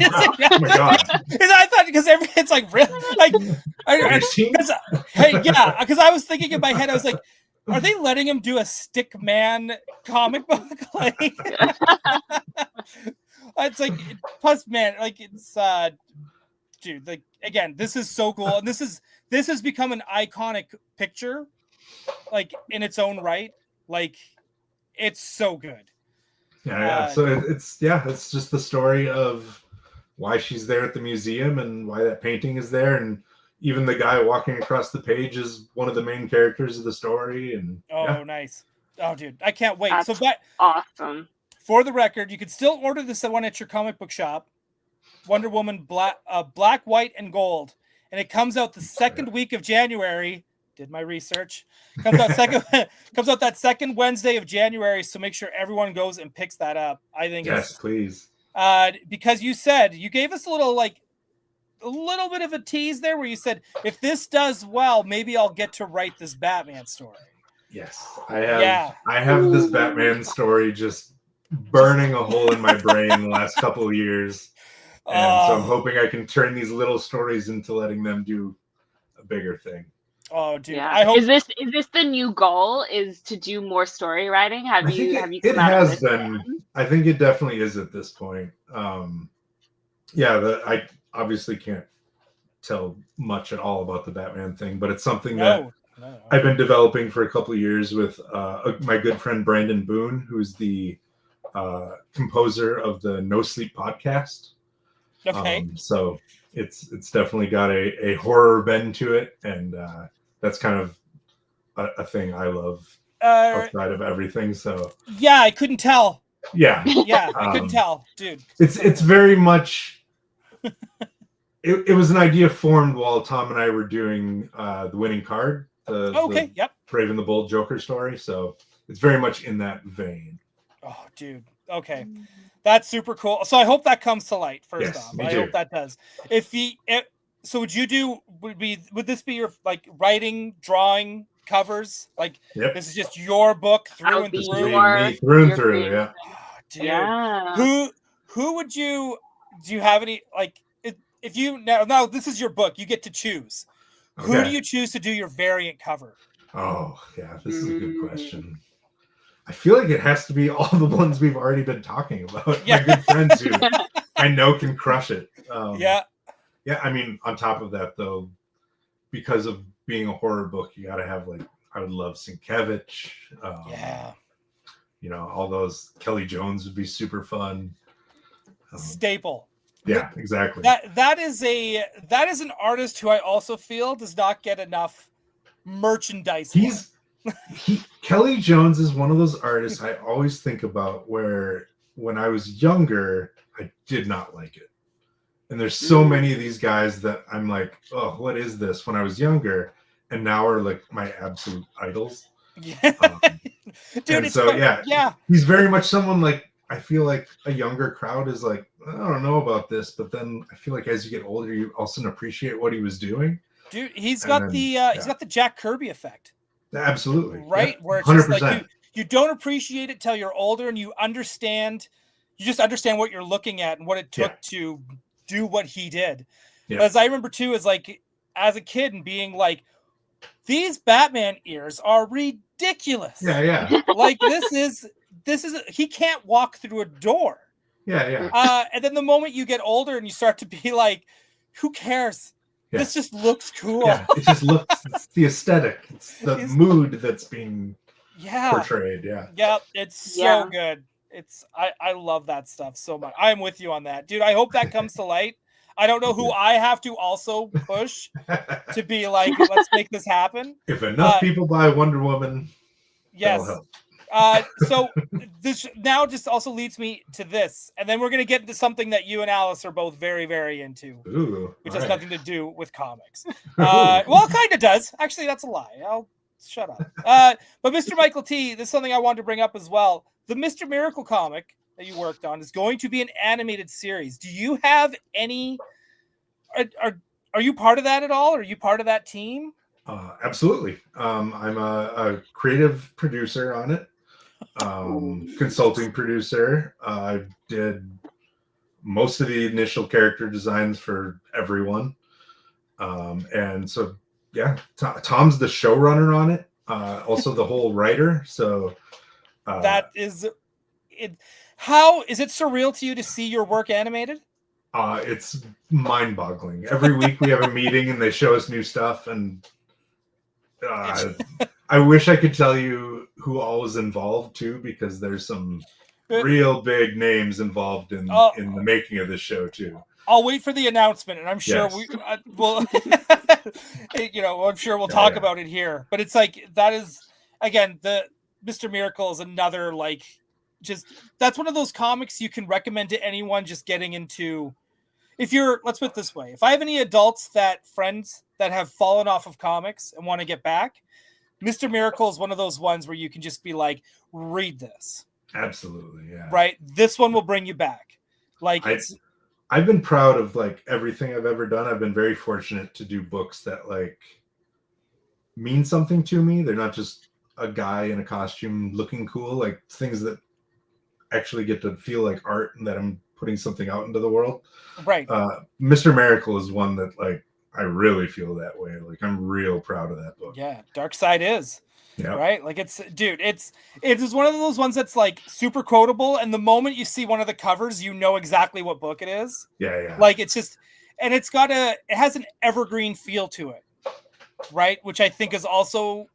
Speaker 4: Oh my god!
Speaker 2: I thought because it's like really like
Speaker 4: Have you seen?
Speaker 2: Hey, yeah, because I was thinking in my head, I was like, are they letting him do a stick man comic book? Like, it's like plus, man, like it's dude, like again, this is so cool, and this has become an iconic picture, like in its own right. Like, it's so good.
Speaker 4: Yeah. So it's just the story of why she's there at the museum and why that painting is there, and even the guy walking across the page is one of the main characters of the story. And
Speaker 2: nice. Oh, dude, I can't wait.
Speaker 3: That's
Speaker 2: so that
Speaker 3: awesome.
Speaker 2: For the record, you can still order this one at your comic book shop. Wonder Woman black, white, and gold, and it comes out the second week of January. Did my research. Comes out that second Wednesday of January, so make sure everyone goes and picks that up. I think
Speaker 4: please.
Speaker 2: Because you gave us a little bit of a tease there where you said, if this does well, maybe I'll get to write this Batman story.
Speaker 4: Yes, I have this Batman story just burning a hole in my brain the last couple of years. And so I'm hoping I can turn these little stories into letting them do a bigger thing.
Speaker 2: Oh, dude!
Speaker 3: Yeah.
Speaker 2: I hope
Speaker 3: Is this the new goal? Is to do more story writing? Have you come
Speaker 4: it
Speaker 3: out
Speaker 4: has
Speaker 3: of this
Speaker 4: been.
Speaker 3: one?
Speaker 4: I think it definitely is at this point. I obviously can't tell much at all about the Batman thing, but it's something that I've been developing for a couple of years with my good friend Brandon Boone, who's the composer of the No Sleep podcast.
Speaker 2: Okay.
Speaker 4: So it's definitely got a horror bend to it, and that's kind of a thing I love outside of everything. So
Speaker 2: yeah, I couldn't tell.
Speaker 4: Yeah,
Speaker 2: I couldn't tell, dude.
Speaker 4: It's very much. It was an idea formed while Tom and I were doing the winning card, the Brave and the Bold Joker story. So it's very much in that vein.
Speaker 2: Oh, dude. Okay. That's super cool. So I hope that comes to light first off.
Speaker 4: Me
Speaker 2: I
Speaker 4: too.
Speaker 2: hope that does. So would this be your like writing, drawing, covers? Like this is just your book through and through?
Speaker 4: Me through and through, yeah.
Speaker 2: Oh, dude.
Speaker 3: Yeah.
Speaker 2: Who would you do you have any like if you now this is your book, you get to choose. Okay. Who do you choose to do your variant cover?
Speaker 4: Oh, yeah, this is a good question. I feel like it has to be all the ones we've already been talking about. Yeah. My good friends who I know can crush it. Yeah. I mean, on top of that, though, because of being a horror book, you got to have I would love Sienkiewicz. All those. Kelly Jones would be super fun.
Speaker 2: Staple.
Speaker 4: Yeah, exactly.
Speaker 2: That is an artist who I also feel does not get enough merchandise.
Speaker 4: Kelly Jones is one of those artists I always think about where when I was younger, I did not like it. And there's so many of these guys that I'm like, oh, what is this when I was younger? And now are like my absolute idols.
Speaker 2: Yeah. Dude,
Speaker 4: he's very much someone like, I feel like a younger crowd is like, I don't know about this. But then I feel like as you get older, you also appreciate what he was doing. Dude,
Speaker 2: he's got the Jack Kirby effect.
Speaker 4: Absolutely.
Speaker 2: Right? Where it's 100%. Just like you don't appreciate it till you're older and you just understand what you're looking at and what it took to do what he did. Yeah. As I remember too, as a kid and being like, these Batman ears are ridiculous.
Speaker 4: Yeah.
Speaker 2: Like this is he can't walk through a door.
Speaker 4: Yeah.
Speaker 2: And then the moment you get older and you start to be like, who cares? Yeah. This just looks cool.
Speaker 4: Yeah, it just looks. It's the aesthetic. It's the mood that's being portrayed. Yeah.
Speaker 2: Yeah, it's so good. I love that stuff so much. I'm with you on that, dude. I hope that comes to light. I don't know who I have to also push to be like, let's make this happen.
Speaker 4: If enough people buy Wonder Woman, that'll help.
Speaker 2: So this now just also leads me to this, and then we're going to get into something that you and Alice are both very, very into, which has nothing to do with comics. Well, it kind of does. Actually, that's a lie. I'll shut up. But Mr. Michael T, this is something I wanted to bring up as well. The Mr. Miracle comic that you worked on is going to be an animated series. Do you have any? Are you part of that at all? Are you part of that team?
Speaker 4: Absolutely. I'm a creative producer on it, consulting producer. I did most of the initial character designs for everyone. And so, yeah, Tom's the showrunner on it, also the whole writer. So
Speaker 2: that is it. How is it surreal to you to see your work animated?
Speaker 4: It's mind-boggling. Every week we have a meeting and they show us new stuff, and I wish I could tell you who all was involved too, because there's some real big names involved in the making of this show too.
Speaker 2: I'll wait for the announcement, and I'm sure we will. I'm sure we'll talk about it here. But it's like that is again the Mr. Miracle is another that's one of those comics you can recommend to anyone just getting into. Let's put it this way: if I have any friends that have fallen off of comics and want to get back, Mr. Miracle is one of those ones where you can just be like, read this.
Speaker 4: Absolutely, yeah.
Speaker 2: Right, this one will bring you back.
Speaker 4: I've been proud of everything I've ever done. I've been very fortunate to do books that mean something to me. They're not just a guy in a costume looking cool, things that actually get to feel like art and that I'm putting something out into the world.
Speaker 2: Right.
Speaker 4: Mr. Miracle is one that I really feel that way. I'm real proud of that book.
Speaker 2: Yeah, Dark Side is.
Speaker 4: Yeah.
Speaker 2: Right? It is one of those ones that's super quotable, and the moment you see one of the covers, you know exactly what book it is.
Speaker 4: Yeah.
Speaker 2: It's just, and it has an evergreen feel to it. Right? Which I think is also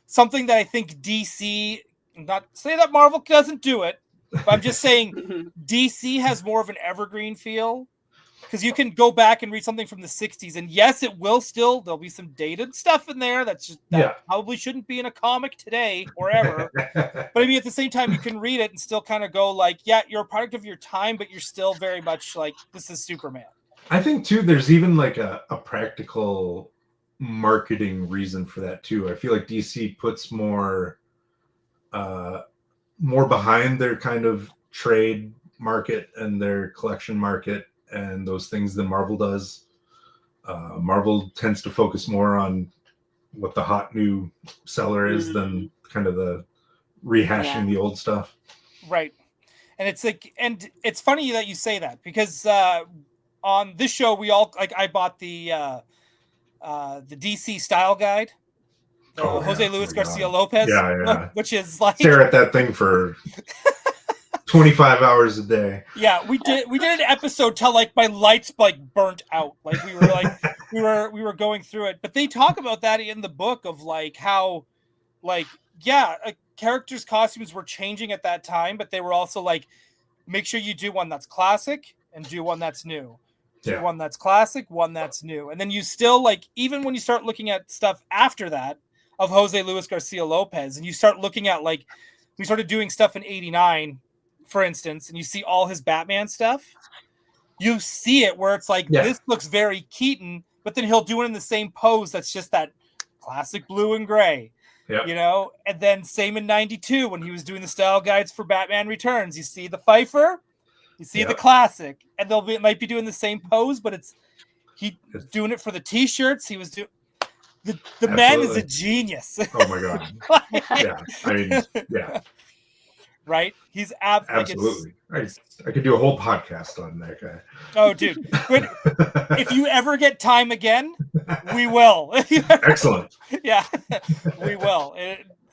Speaker 2: something that I think DC, not say that Marvel doesn't do it, but I'm just saying DC has more of an evergreen feel, because you can go back and read something from the 60s, and yes, there'll be some dated stuff in there that probably shouldn't be in a comic today or ever. But I mean, at the same time, you can read it and still kind of go you're a product of your time, but you're still very much this is Superman.
Speaker 4: I think too, there's even a practical marketing reason for that too. I feel like DC puts more behind their kind of trade market and their collection market and those things than Marvel does. Marvel tends to focus more on what the hot new seller is than kind of the rehashing the old stuff.
Speaker 2: Right. And it's funny that you say that, because on this show we all I bought the DC style guide, Jose Luis Garcia Lopez, which is
Speaker 4: stare at that thing for 25 hours a day.
Speaker 2: Yeah, we did an episode till my lights burnt out. We were going through it. But they talk about that in the book of how characters' costumes were changing at that time, but they were also make sure you do one that's classic and do one that's new. Do one that's classic, one that's new. And then you still even when you start looking at stuff after that of Jose Luis Garcia Lopez, and you start looking at we started doing stuff in '89, for instance, and you see all his Batman stuff, you see it where it's this looks very Keaton, but then he'll do it in the same pose that's just that classic blue and gray.
Speaker 4: Yep.
Speaker 2: And then same in '92 when he was doing the style guides for Batman Returns. You see the Pfeiffer, you see the classic, and might be doing the same pose, but he's doing it for the t-shirts. He was doing the man is a genius.
Speaker 4: Oh my god. Yeah. I mean, yeah.
Speaker 2: Right? He's
Speaker 4: absolutely. I could do a whole podcast on that guy.
Speaker 2: Oh, dude! But if you ever get time again, we will.
Speaker 4: Excellent.
Speaker 2: Yeah, we will.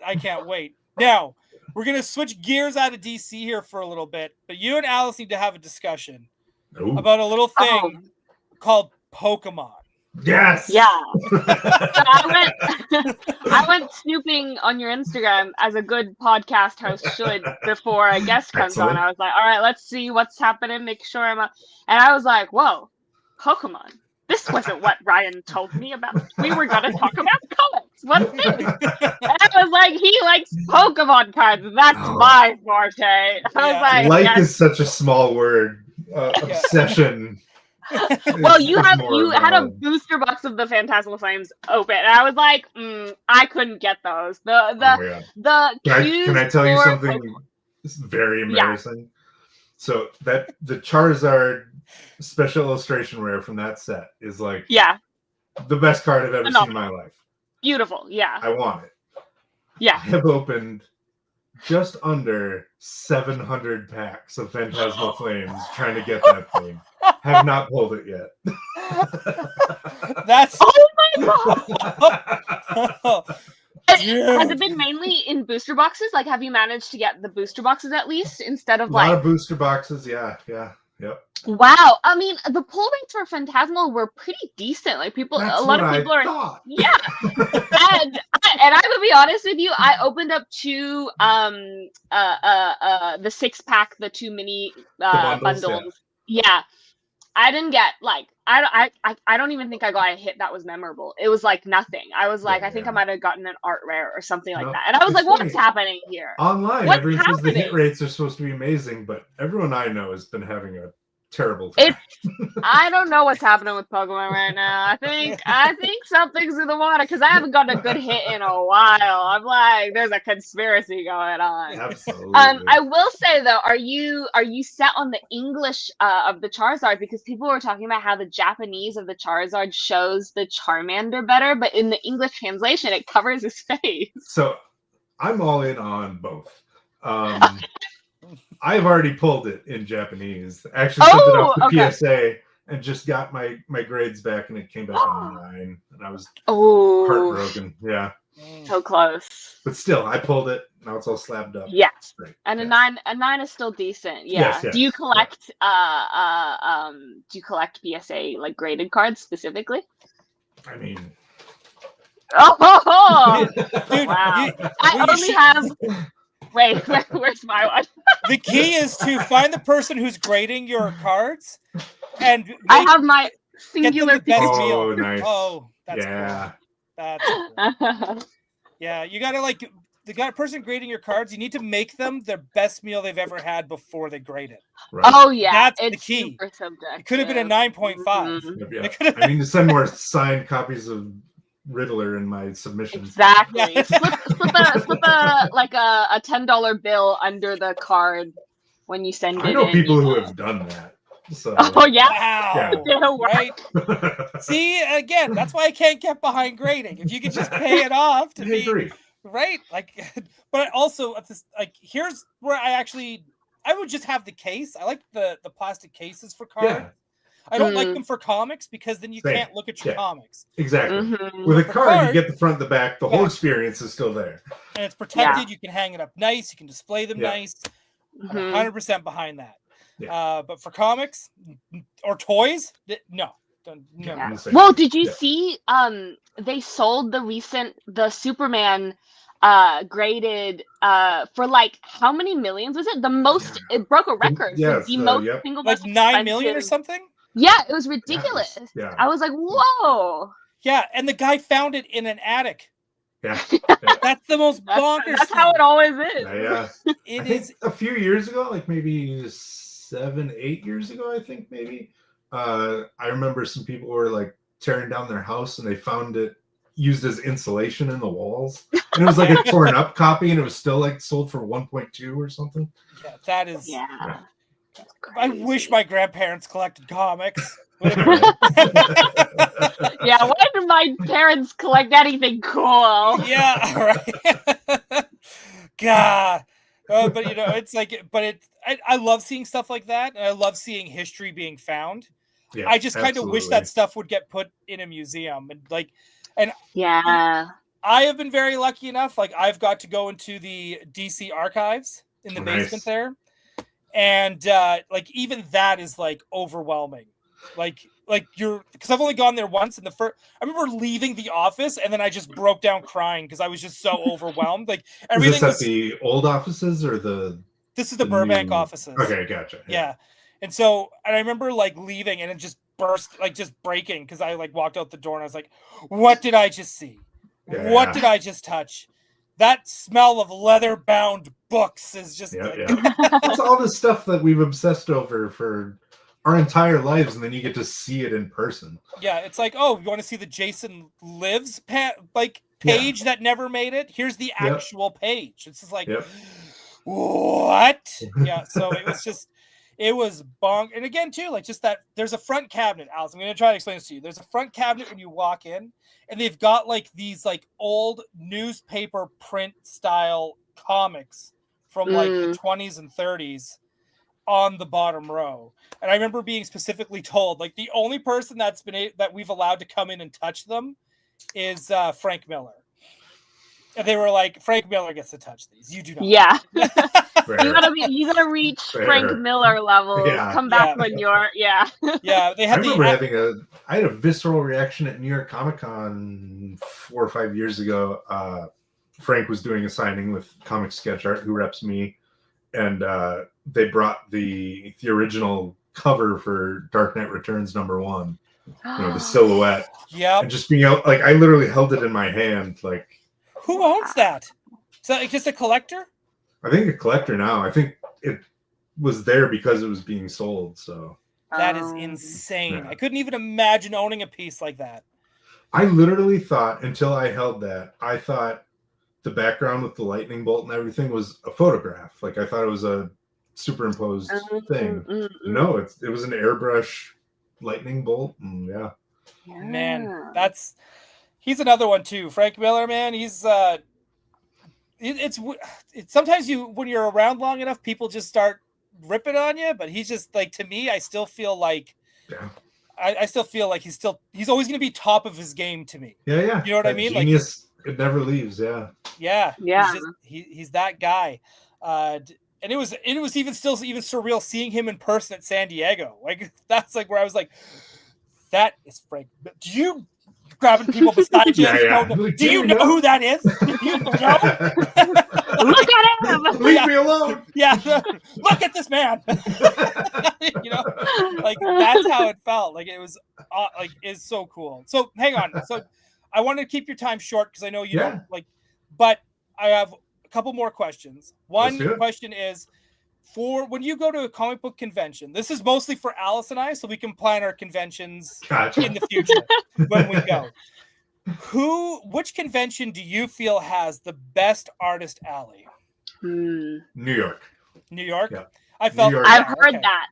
Speaker 2: I can't wait. Now we're gonna switch gears out of DC here for a little bit, but you and Alice need to have a discussion about a little thing called Pokemon.
Speaker 4: Yes.
Speaker 3: Yeah. So I went snooping on your Instagram, as a good podcast host should, before a guest comes on. I was like, all right, let's see what's happening, make sure I'm up. And I was like, whoa, Pokemon. This wasn't what Ryan told me about. We were going to talk about comics. What's this? And I was like, he likes Pokemon cards. That's my forte. I was
Speaker 4: like is such a small word. Obsession.
Speaker 3: Well, you had a booster box of the Phantasmal Flames open, and I was like, I couldn't get those.
Speaker 4: Can I tell you something very embarrassing? So that the Charizard special illustration rare from that set is like the best card I've ever seen in my life.
Speaker 3: Beautiful. Yeah.
Speaker 4: I want it.
Speaker 3: Yeah.
Speaker 4: I have opened just under 700 packs of Phantasmal Flames trying to get that thing. Have not pulled it yet.
Speaker 2: That's
Speaker 3: oh my god. Has it been mainly in booster boxes? Like, have you managed to get the booster boxes at least instead of
Speaker 4: a lot
Speaker 3: like
Speaker 4: of booster boxes? Yep.
Speaker 3: Wow. I mean, the pull rates for Phantasmal were pretty decent. Like a lot of people are
Speaker 4: thought.
Speaker 3: yeah. and I will be honest with you, I opened up two the 6-pack, the 2 mini bundles. Yeah. I didn't get like I don't even think I got a hit that was memorable. It was like nothing. I was like, I think I might have gotten an art rare or something like that. And I was like,
Speaker 4: funny.
Speaker 3: what's happening here?
Speaker 4: Online, everyone says the hit rates are supposed to be amazing, but everyone I know has been having a terrible time.
Speaker 3: I don't know what's happening with Pokemon right now. I think something's in the water because I haven't gotten a good hit in a while. I'm like, there's a conspiracy going on.
Speaker 4: Absolutely.
Speaker 3: I will say though, are you set on the English of the Charizard? Because people were talking about how the Japanese of the Charizard shows the Charmander better, but in the English translation, it covers his face.
Speaker 4: So I'm all in on both. I've already pulled it in Japanese. Actually sent it off to PSA and just got my grades back, and it came back on 9, and I was heartbroken. Yeah.
Speaker 3: So close.
Speaker 4: But still, I pulled it. Now it's all slabbed up.
Speaker 3: Yes. And a 9 is still decent. Yeah.
Speaker 4: Yes,
Speaker 3: do you collect PSA like graded cards specifically?
Speaker 4: I mean,
Speaker 2: dude,
Speaker 3: wow. I only have Wait, where's my one?
Speaker 2: The key is to find the person who's grading your cards, and
Speaker 3: I have my singular
Speaker 2: best
Speaker 3: Pikachu.
Speaker 2: meal.
Speaker 4: Nice.
Speaker 2: Oh, that's
Speaker 4: yeah.
Speaker 2: Cool. That's cool. Yeah, you gotta like the person grading your cards. You need to make them their best meal they've ever had before they grade it.
Speaker 3: Right. Oh yeah,
Speaker 2: that's
Speaker 3: it's
Speaker 2: the key.
Speaker 3: Super subjective.
Speaker 2: It could have been a 9.5.
Speaker 3: Mm-hmm.
Speaker 4: Yeah. I need to send more signed copies of Riddler in my submissions.
Speaker 3: Exactly. Yeah. slip a like a $10 bill under the card when you send it.
Speaker 4: I know people who have done that. So.
Speaker 3: Oh yeah.
Speaker 2: Wow.
Speaker 3: Yeah.
Speaker 2: Right. See, again, that's why I can't get behind grading. If you could just pay it off to be right, like, but also at this, like, here's where I would just have the case. I like the plastic cases for cards. Yeah. I don't like them for comics because then you can't look at your comics.
Speaker 4: Exactly. Mm-hmm. With a card, you get the front, the back, the whole experience is still there.
Speaker 2: And it's protected. Yeah. You can hang it up nice. You can display them nice. Mm-hmm. I'm 100% behind that. Yeah. But for comics or toys, no.
Speaker 3: Yeah. Well, did you see they sold the Superman graded for like how many millions was it? The most it broke a record.
Speaker 4: Yeah,
Speaker 3: the most single
Speaker 2: like
Speaker 3: most
Speaker 2: 9 million or something.
Speaker 3: Yeah, it was ridiculous.
Speaker 4: Yeah.
Speaker 3: I was like, whoa.
Speaker 2: Yeah, and the guy found it in an attic.
Speaker 4: Yeah.
Speaker 2: That's the most bonkers.
Speaker 3: That's how it always is.
Speaker 4: Yeah.
Speaker 2: It is
Speaker 4: a few years ago, like maybe 7-8 years ago, I think maybe. I remember some people were like tearing down their house and they found it used as insulation in the walls. And it was like a torn up copy and it was still like sold for 1.2 or something.
Speaker 2: Yeah, that is.
Speaker 3: Yeah.
Speaker 2: I wish my grandparents collected comics.
Speaker 3: Yeah, why did my parents collect anything cool?
Speaker 2: Yeah, right. God. But you know, it's like, I love seeing stuff like that, and I love seeing history being found. Yeah, I just kind of wish that stuff would get put in a museum, and
Speaker 3: yeah.
Speaker 2: I have been very lucky enough. Like, I've got to go into the DC archives in the basement there, and like even that is like overwhelming. Like because I've only gone there once in the first. I remember leaving the office and then I just broke down crying because I was just so overwhelmed. Like everything.
Speaker 4: Is this at the old offices or the?
Speaker 2: This is the Burbank offices.
Speaker 4: Okay, gotcha.
Speaker 2: Yeah. And I remember like leaving and it just burst, like just breaking because I like walked out the door and I was like, "What did I just see?
Speaker 4: Yeah.
Speaker 2: What did I just touch?" That smell of leather-bound books is just.
Speaker 4: It's all the stuff that we've obsessed over for our entire lives, and then you get to see it in person.
Speaker 2: Yeah, it's like, oh, you want to see the Jason Lives page that never made it? Here's the actual page. It's just like, what? Yeah, so it was just, It was bonk. And again, too, like just that there's a front cabinet, Alice. I'm going to try to explain this to you. There's a front cabinet when you walk in, and they've got like these like old newspaper print style comics from like the 20s and 30s on the bottom row. And I remember being specifically told, like, the only person that we've allowed to come in and touch them is Frank Miller. And they were like, Frank Miller gets to touch these. You do not.
Speaker 3: Yeah.
Speaker 4: Fair.
Speaker 3: you gotta reach
Speaker 4: Fair.
Speaker 3: Frank Miller levels.
Speaker 4: Yeah.
Speaker 3: Come back when you're
Speaker 2: Yeah, they
Speaker 4: I
Speaker 2: had
Speaker 4: remember I had a visceral reaction at New York Comic Con 4 or 5 years ago. Frank was doing a signing with Comic Sketch Art, who reps me, and they brought the original cover for Dark Knight Returns #1, the silhouette.
Speaker 2: Yeah.
Speaker 4: And just being out, like, I literally held it in my hand, like.
Speaker 2: Who owns that? Is that just a collector?
Speaker 4: I think a collector now. I think it was there because it was being sold. So
Speaker 2: that is insane.
Speaker 4: Yeah.
Speaker 2: I couldn't even imagine owning a piece like that.
Speaker 4: I literally thought, until I held that, I thought the background with the lightning bolt and everything was a photograph. Like, I thought it was a superimposed thing. No, it was an airbrush lightning bolt. And yeah.
Speaker 2: Man, he's another one too. Frank Miller, man, he's it's sometimes when you're around long enough, people just start ripping on you, but he's just like, to me, I still feel like I still feel like he's always going to be top of his game to me.
Speaker 4: Yeah.
Speaker 2: You know what I mean?
Speaker 4: Genius, it never leaves. Yeah.
Speaker 2: He's that guy. And it was even surreal seeing him in person at San Diego. Like, that's like where I was like, that is Frank. Do you grabbing people beside you? Do you know who that is? Do you know?
Speaker 3: Look at him.
Speaker 4: Leave me alone.
Speaker 2: Yeah. Look at this man. Like, that's how it felt. Like, it was it's so cool. So hang on. So I want to keep your time short because I know you don't like, but I have a couple more questions. One question is, for when you go to a comic book convention, this is mostly for Alice and I, so we can plan our conventions in the future when we go. Which convention do you feel has the best artist alley?
Speaker 4: New York.
Speaker 2: New York?
Speaker 4: Yeah.
Speaker 3: I've heard that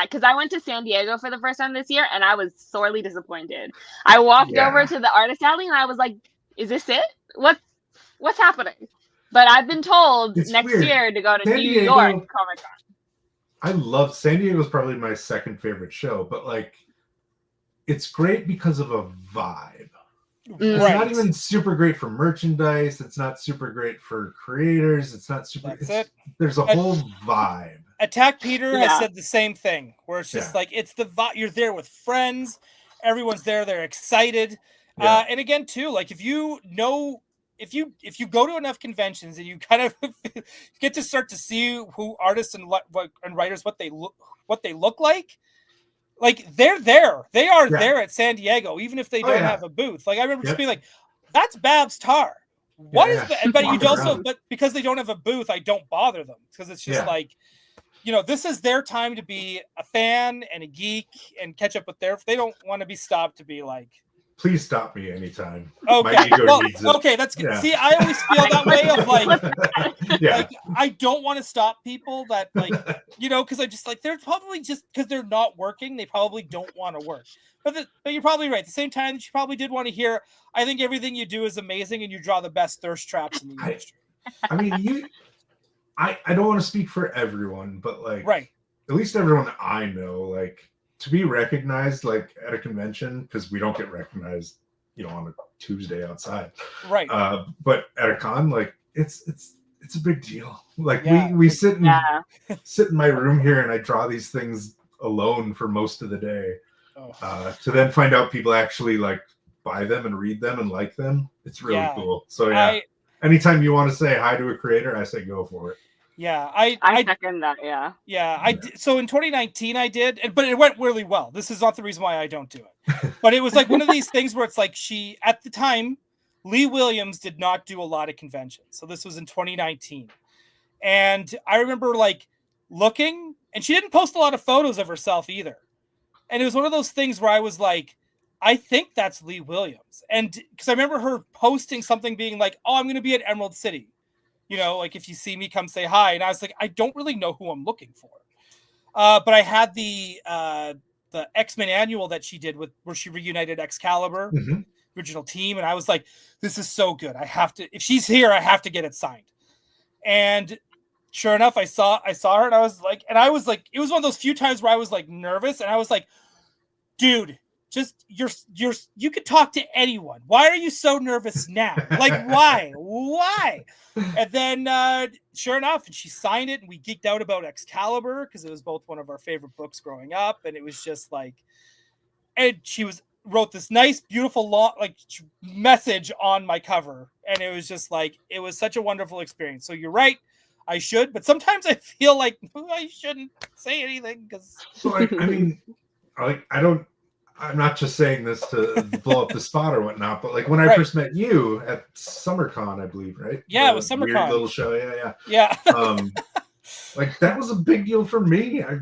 Speaker 3: because I went to San Diego for the first time this year and I was sorely disappointed. I walked over to the artist alley and I was like, is this it? What's happening? But I've been told next year to go to New York Comic Con.
Speaker 4: I love San Diego. Is probably my second favorite show, but like, it's great because of a vibe. It's not even super great for merchandise. It's not super great for creators. It's not super. There's a whole vibe.
Speaker 2: Attack Peter has said the same thing, where it's just like, it's the vibe. You're there with friends. Everyone's there. They're excited. And again, too, like, if you go to enough conventions and you kind of get to start to see who artists and writers, what they look like they're there. They are there at San Diego, even if they don't have a booth. Like, I remember just being like, that's Babs Tarr. What is that? But you also, but because they don't have a booth, I don't bother them, because it's just like, this is their time to be a fan and a geek and catch up with they don't want to be stopped to be like,
Speaker 4: please stop me anytime.
Speaker 2: Okay.
Speaker 4: My ego needs it.
Speaker 2: Okay, that's good. Yeah. See, I always feel that way of like, I don't want to stop people that because I just like, they're probably just because they're not working, they probably don't want to work. But you're probably right. At the same time, that you probably did want to hear, I think everything you do is amazing and you draw the best thirst traps in the industry.
Speaker 4: I mean, I don't want to speak for everyone, but like,
Speaker 2: at
Speaker 4: least everyone I know, like, to be recognized like at a convention, because we don't get recognized, on a Tuesday outside.
Speaker 2: Right.
Speaker 4: But at a con, like, it's a big deal. Like, we sit in my room here and I draw these things alone for most of the day. To then find out people actually like buy them and read them and like them. It's really cool. So anytime you want to say hi to a creator, I say go for it.
Speaker 2: Yeah,
Speaker 3: I second that.
Speaker 2: So in 2019 I did, but it went really well. This is not the reason why I don't do it, but it was like one of these things where it's like, at the time, Lee Williams did not do a lot of conventions. So this was in 2019, and I remember like looking, and she didn't post a lot of photos of herself either. And it was one of those things where I was like, I think that's Lee Williams, and because I remember her posting something being like, "Oh, I'm going to be at Emerald City. Like, if you see me, come say hi." And I was like, I don't really know who I'm looking for. But I had the X-Men annual that she did where she reunited Excalibur, original team, and I was like, this is so good. I have to, if she's here, I have to get it signed. And sure enough, I saw her, and I was like, it was one of those few times where I was like nervous, and I was like, dude, just you could talk to anyone. Why are you so nervous now? Like, why? And then sure enough, and she signed it, and we geeked out about Excalibur because it was both one of our favorite books growing up, and it was just like, and she wrote this nice, beautiful, long message on my cover, and it was just like, it was such a wonderful experience. So you're right, I should, but sometimes I feel like I shouldn't say anything because.
Speaker 4: So I mean, I'm not just saying this to blow up the spot or whatnot, but like when I first met you at SummerCon, I believe, right?
Speaker 2: Yeah, it was SummerCon.
Speaker 4: Weird little show,
Speaker 2: yeah.
Speaker 4: Like that was a big deal for me. I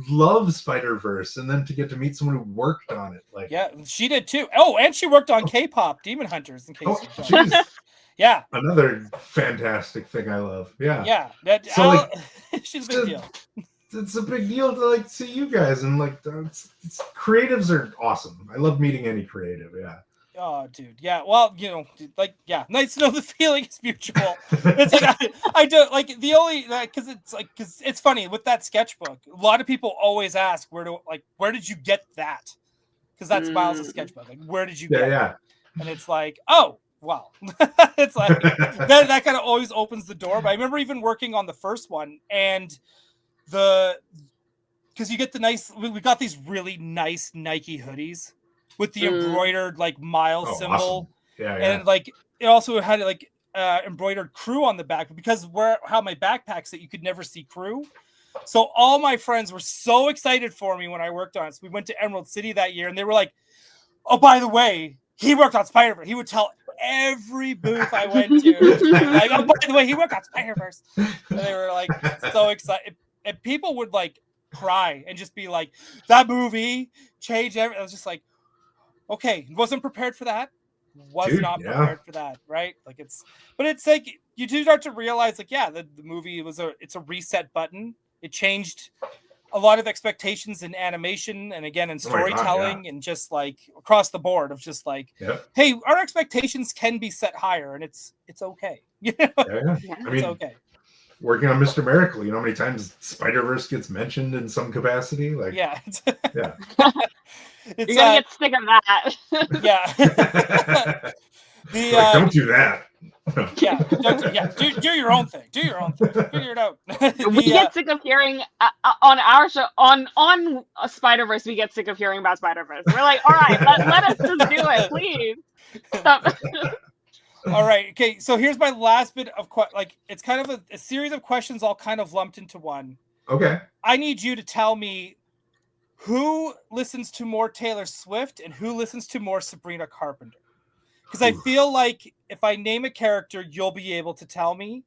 Speaker 4: love Spider-Verse, and then to get to meet someone who worked on it, like
Speaker 2: yeah, she did too. Oh, and she worked on K-pop Demon Hunters. In case you don't. Yeah, another
Speaker 4: fantastic thing I love.
Speaker 2: Yeah.
Speaker 4: So
Speaker 2: she's a big deal.
Speaker 4: It's a big deal to like see you guys, and like creatives are awesome. I love meeting any creative. Yeah.
Speaker 2: Oh, dude. Yeah. Well, nice to know the feeling is mutual. It's like I do like the only because it's funny with that sketchbook. A lot of people always ask where did you get that? Because that's Miles' sketchbook. Like, where did you get it? And it's like, oh, well, it's like that kind of always opens the door. But I remember even working on the first one, and because you get we got these really nice Nike hoodies with the embroidered like Miles symbol.
Speaker 4: Awesome.
Speaker 2: And like it also had like embroidered crew on the back, because how my backpack sit, you could never see crew. So all my friends were so excited for me when I worked on it. So we went to Emerald City that year, and they were like, oh, by the way, he worked on Spider-Verse. He would tell every booth I went to, like, oh, by the way, he worked on Spider-Verse. And they were like so excited. And people would like cry and just be like, that movie changed everything. I was just like, okay, wasn't prepared for that. Not prepared for that, right? Like but it's like you do start to realize, like, the movie it's a reset button. It changed a lot of expectations in animation and again in storytelling and just like across the board of just like, hey, our expectations can be set higher, and it's okay.
Speaker 4: I mean,
Speaker 2: it's okay.
Speaker 4: Working on Mr. Miracle, you know how many times Spider-Verse gets mentioned in some capacity? Like,
Speaker 2: yeah.
Speaker 3: You're gonna get sick of that.
Speaker 2: Yeah.
Speaker 4: Don't do that.
Speaker 2: Do your own thing. Do your own thing. Figure it out.
Speaker 3: We get sick of hearing on our show on Spider-Verse. We get sick of hearing about Spider-Verse. We're like, all right, let us just do it, please. Stop.
Speaker 2: All right. Okay. So here's my last bit of it's kind of a series of questions all kind of lumped into one.
Speaker 4: Okay.
Speaker 2: I need you to tell me who listens to more Taylor Swift and who listens to more Sabrina Carpenter. Because I feel like if I name a character, you'll be able to tell me.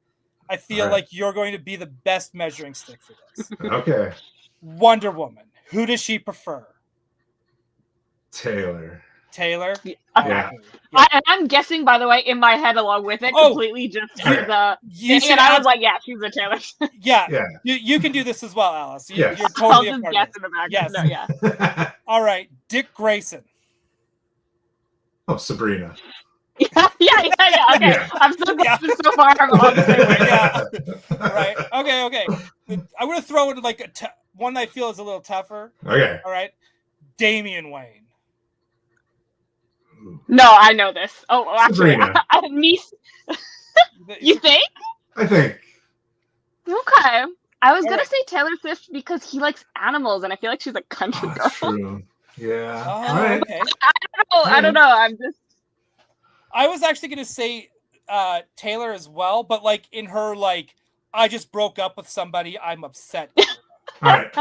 Speaker 2: I feel like you're going to be the best measuring stick for this.
Speaker 4: Okay.
Speaker 2: Wonder Woman. Who does she prefer?
Speaker 4: Taylor.
Speaker 2: Yeah.
Speaker 3: I'm guessing, by the way, in my head along with it, completely just as a thing, and I was like, yeah, she's a Taylor.
Speaker 2: Yeah. You can do this as well, Alice. You're totally
Speaker 3: I'll
Speaker 2: a
Speaker 3: just
Speaker 2: part
Speaker 3: guess
Speaker 2: of it.
Speaker 3: in the back.
Speaker 2: Yes.
Speaker 3: No, yeah.
Speaker 2: All right, Dick Grayson.
Speaker 4: Oh, Sabrina.
Speaker 3: Yeah. Okay,
Speaker 4: Yeah.
Speaker 3: I'm so far. I'm on the same way.
Speaker 2: Yeah. Right. Okay. I'm gonna throw in like one that I feel is a little tougher.
Speaker 4: Okay.
Speaker 2: All right. Damian Wayne.
Speaker 3: No, I know this. Oh, actually, You think?
Speaker 4: I think.
Speaker 3: Okay. I was gonna say Taylor Swift because he likes animals, and I feel like she's a country girl.
Speaker 4: True. Yeah.
Speaker 2: All right. Okay.
Speaker 3: I don't know.
Speaker 2: I was actually gonna say Taylor as well, but like in her I just broke up with somebody, I'm upset.
Speaker 4: All right.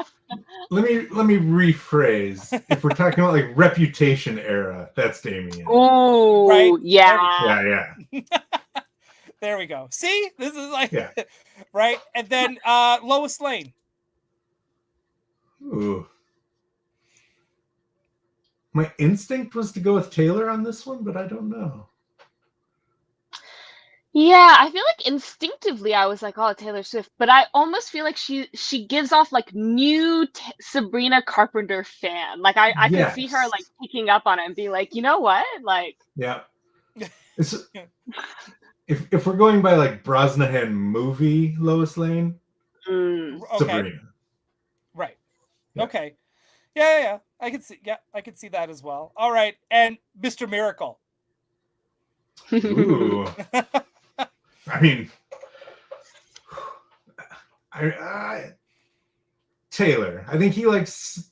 Speaker 4: Let me rephrase. If we're talking about like Reputation era, that's Damian.
Speaker 3: Oh,
Speaker 2: right?
Speaker 3: Yeah.
Speaker 2: There we go. See, this is right. And then Lois Lane.
Speaker 4: Ooh. My instinct was to go with Taylor on this one, but I don't know.
Speaker 3: Yeah, I feel like instinctively I was like, oh, Taylor Swift, but I almost feel like she gives off like new Sabrina Carpenter fan. Like I could see her like
Speaker 4: Yes.
Speaker 3: picking up on it and be like, you know what? Like,
Speaker 4: Yeah. It's, if we're going by like Brosnahan movie Lois Lane,
Speaker 3: mm,
Speaker 2: Okay.
Speaker 4: Sabrina.
Speaker 2: Right.
Speaker 4: Yeah.
Speaker 2: Okay. Yeah. I could see that as well. All right. And Mr. Miracle.
Speaker 4: Ooh. I mean, I Taylor. I think he likes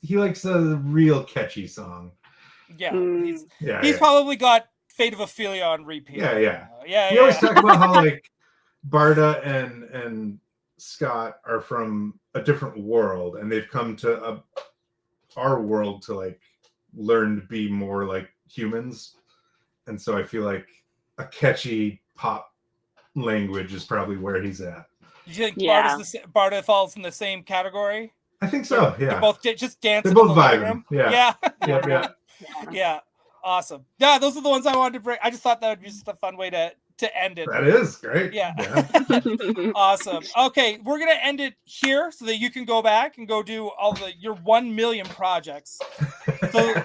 Speaker 4: a real catchy song.
Speaker 2: Yeah.
Speaker 3: mm.
Speaker 2: He's probably got Fate of Ophelia on repeat.
Speaker 4: Yeah.
Speaker 2: Yeah.
Speaker 4: We always talk about how like Barda and Scott are from a different world, and they've come to our world to like learn to be more like humans. And so I feel like a catchy pop language is probably where he's at.
Speaker 2: You think
Speaker 3: Yeah.
Speaker 2: Barda falls in the same category?
Speaker 4: I think so. Yeah.
Speaker 2: They're both just dancing.
Speaker 4: They're both
Speaker 2: in the living
Speaker 4: vibing.
Speaker 2: room?
Speaker 4: Yeah.
Speaker 2: Yeah.
Speaker 4: Yep.
Speaker 2: Yeah. Awesome. Yeah, those are the ones I wanted to bring. I just thought that would be just a fun way to end it.
Speaker 4: That is great.
Speaker 2: Yeah. Awesome. Okay, we're gonna end it here so that you can go back and go do all your 1 million projects. So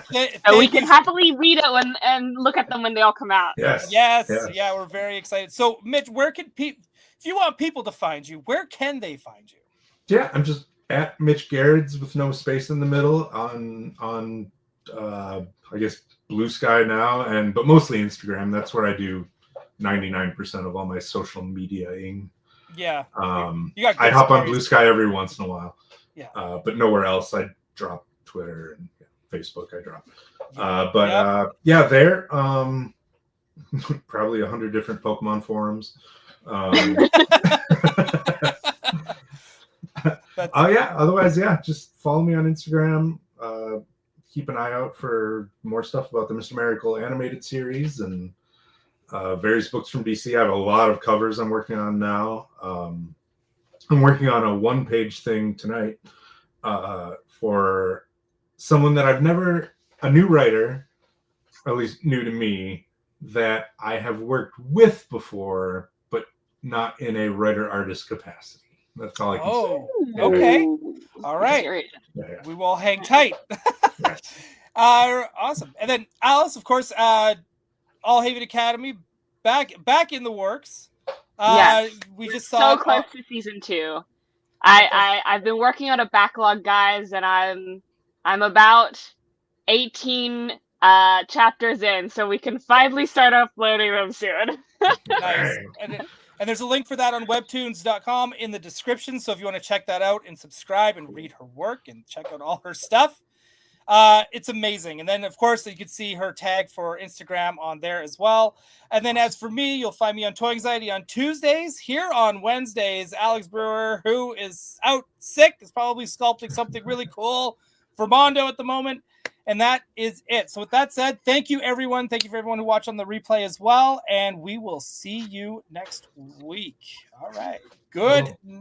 Speaker 3: we can happily read it and look at them when they all come out.
Speaker 4: Yes.
Speaker 2: Yeah, we're very excited. So, Mitch, where can people, if you want people to find you, where can they find you?
Speaker 4: Yeah, I'm just at Mitch Gerads with no space in the middle on I guess Blue Sky now, but mostly Instagram. That's where I do 99% of all my social media-ing.
Speaker 2: Yeah.
Speaker 4: I hop on Blue Sky every once in a while.
Speaker 2: Yeah.
Speaker 4: But nowhere else. I drop Twitter and Facebook. I drop. There. Probably 100 different Pokemon forums. Otherwise, just follow me on Instagram. Keep an eye out for more stuff about the Mr. Miracle animated series and various books from DC. I have a lot of covers I'm working on now. I'm working on a one-page thing tonight for someone that a new writer, or at least new to me, that I have worked with before, but not in a writer-artist capacity. That's all I can say.
Speaker 2: Okay. All right.
Speaker 4: Yeah.
Speaker 2: We will hang tight.
Speaker 4: Yes.
Speaker 2: Awesome. And then Alice, of course, All Haven Academy back in the works.
Speaker 3: Yes.
Speaker 2: We just saw
Speaker 3: so close to season 2. I've been working on a backlog, guys, and I'm about 18 chapters in, so we can finally start uploading them soon.
Speaker 2: Nice. And there's a link for that on webtoons.com in the description. So if you want to check that out and subscribe and read her work and check out all her stuff, it's amazing. And then, of course, you can see her tag for Instagram on there as well. And then as for me, you'll find me on Toy Anxiety on Tuesdays. Here on Wednesdays, Alex Brewer, who is out sick, is probably sculpting something really cool for Mondo at the moment. And that is it. So with that said, thank you, everyone. Thank you for everyone who watched on the replay as well. And we will see you next week. All right. Good.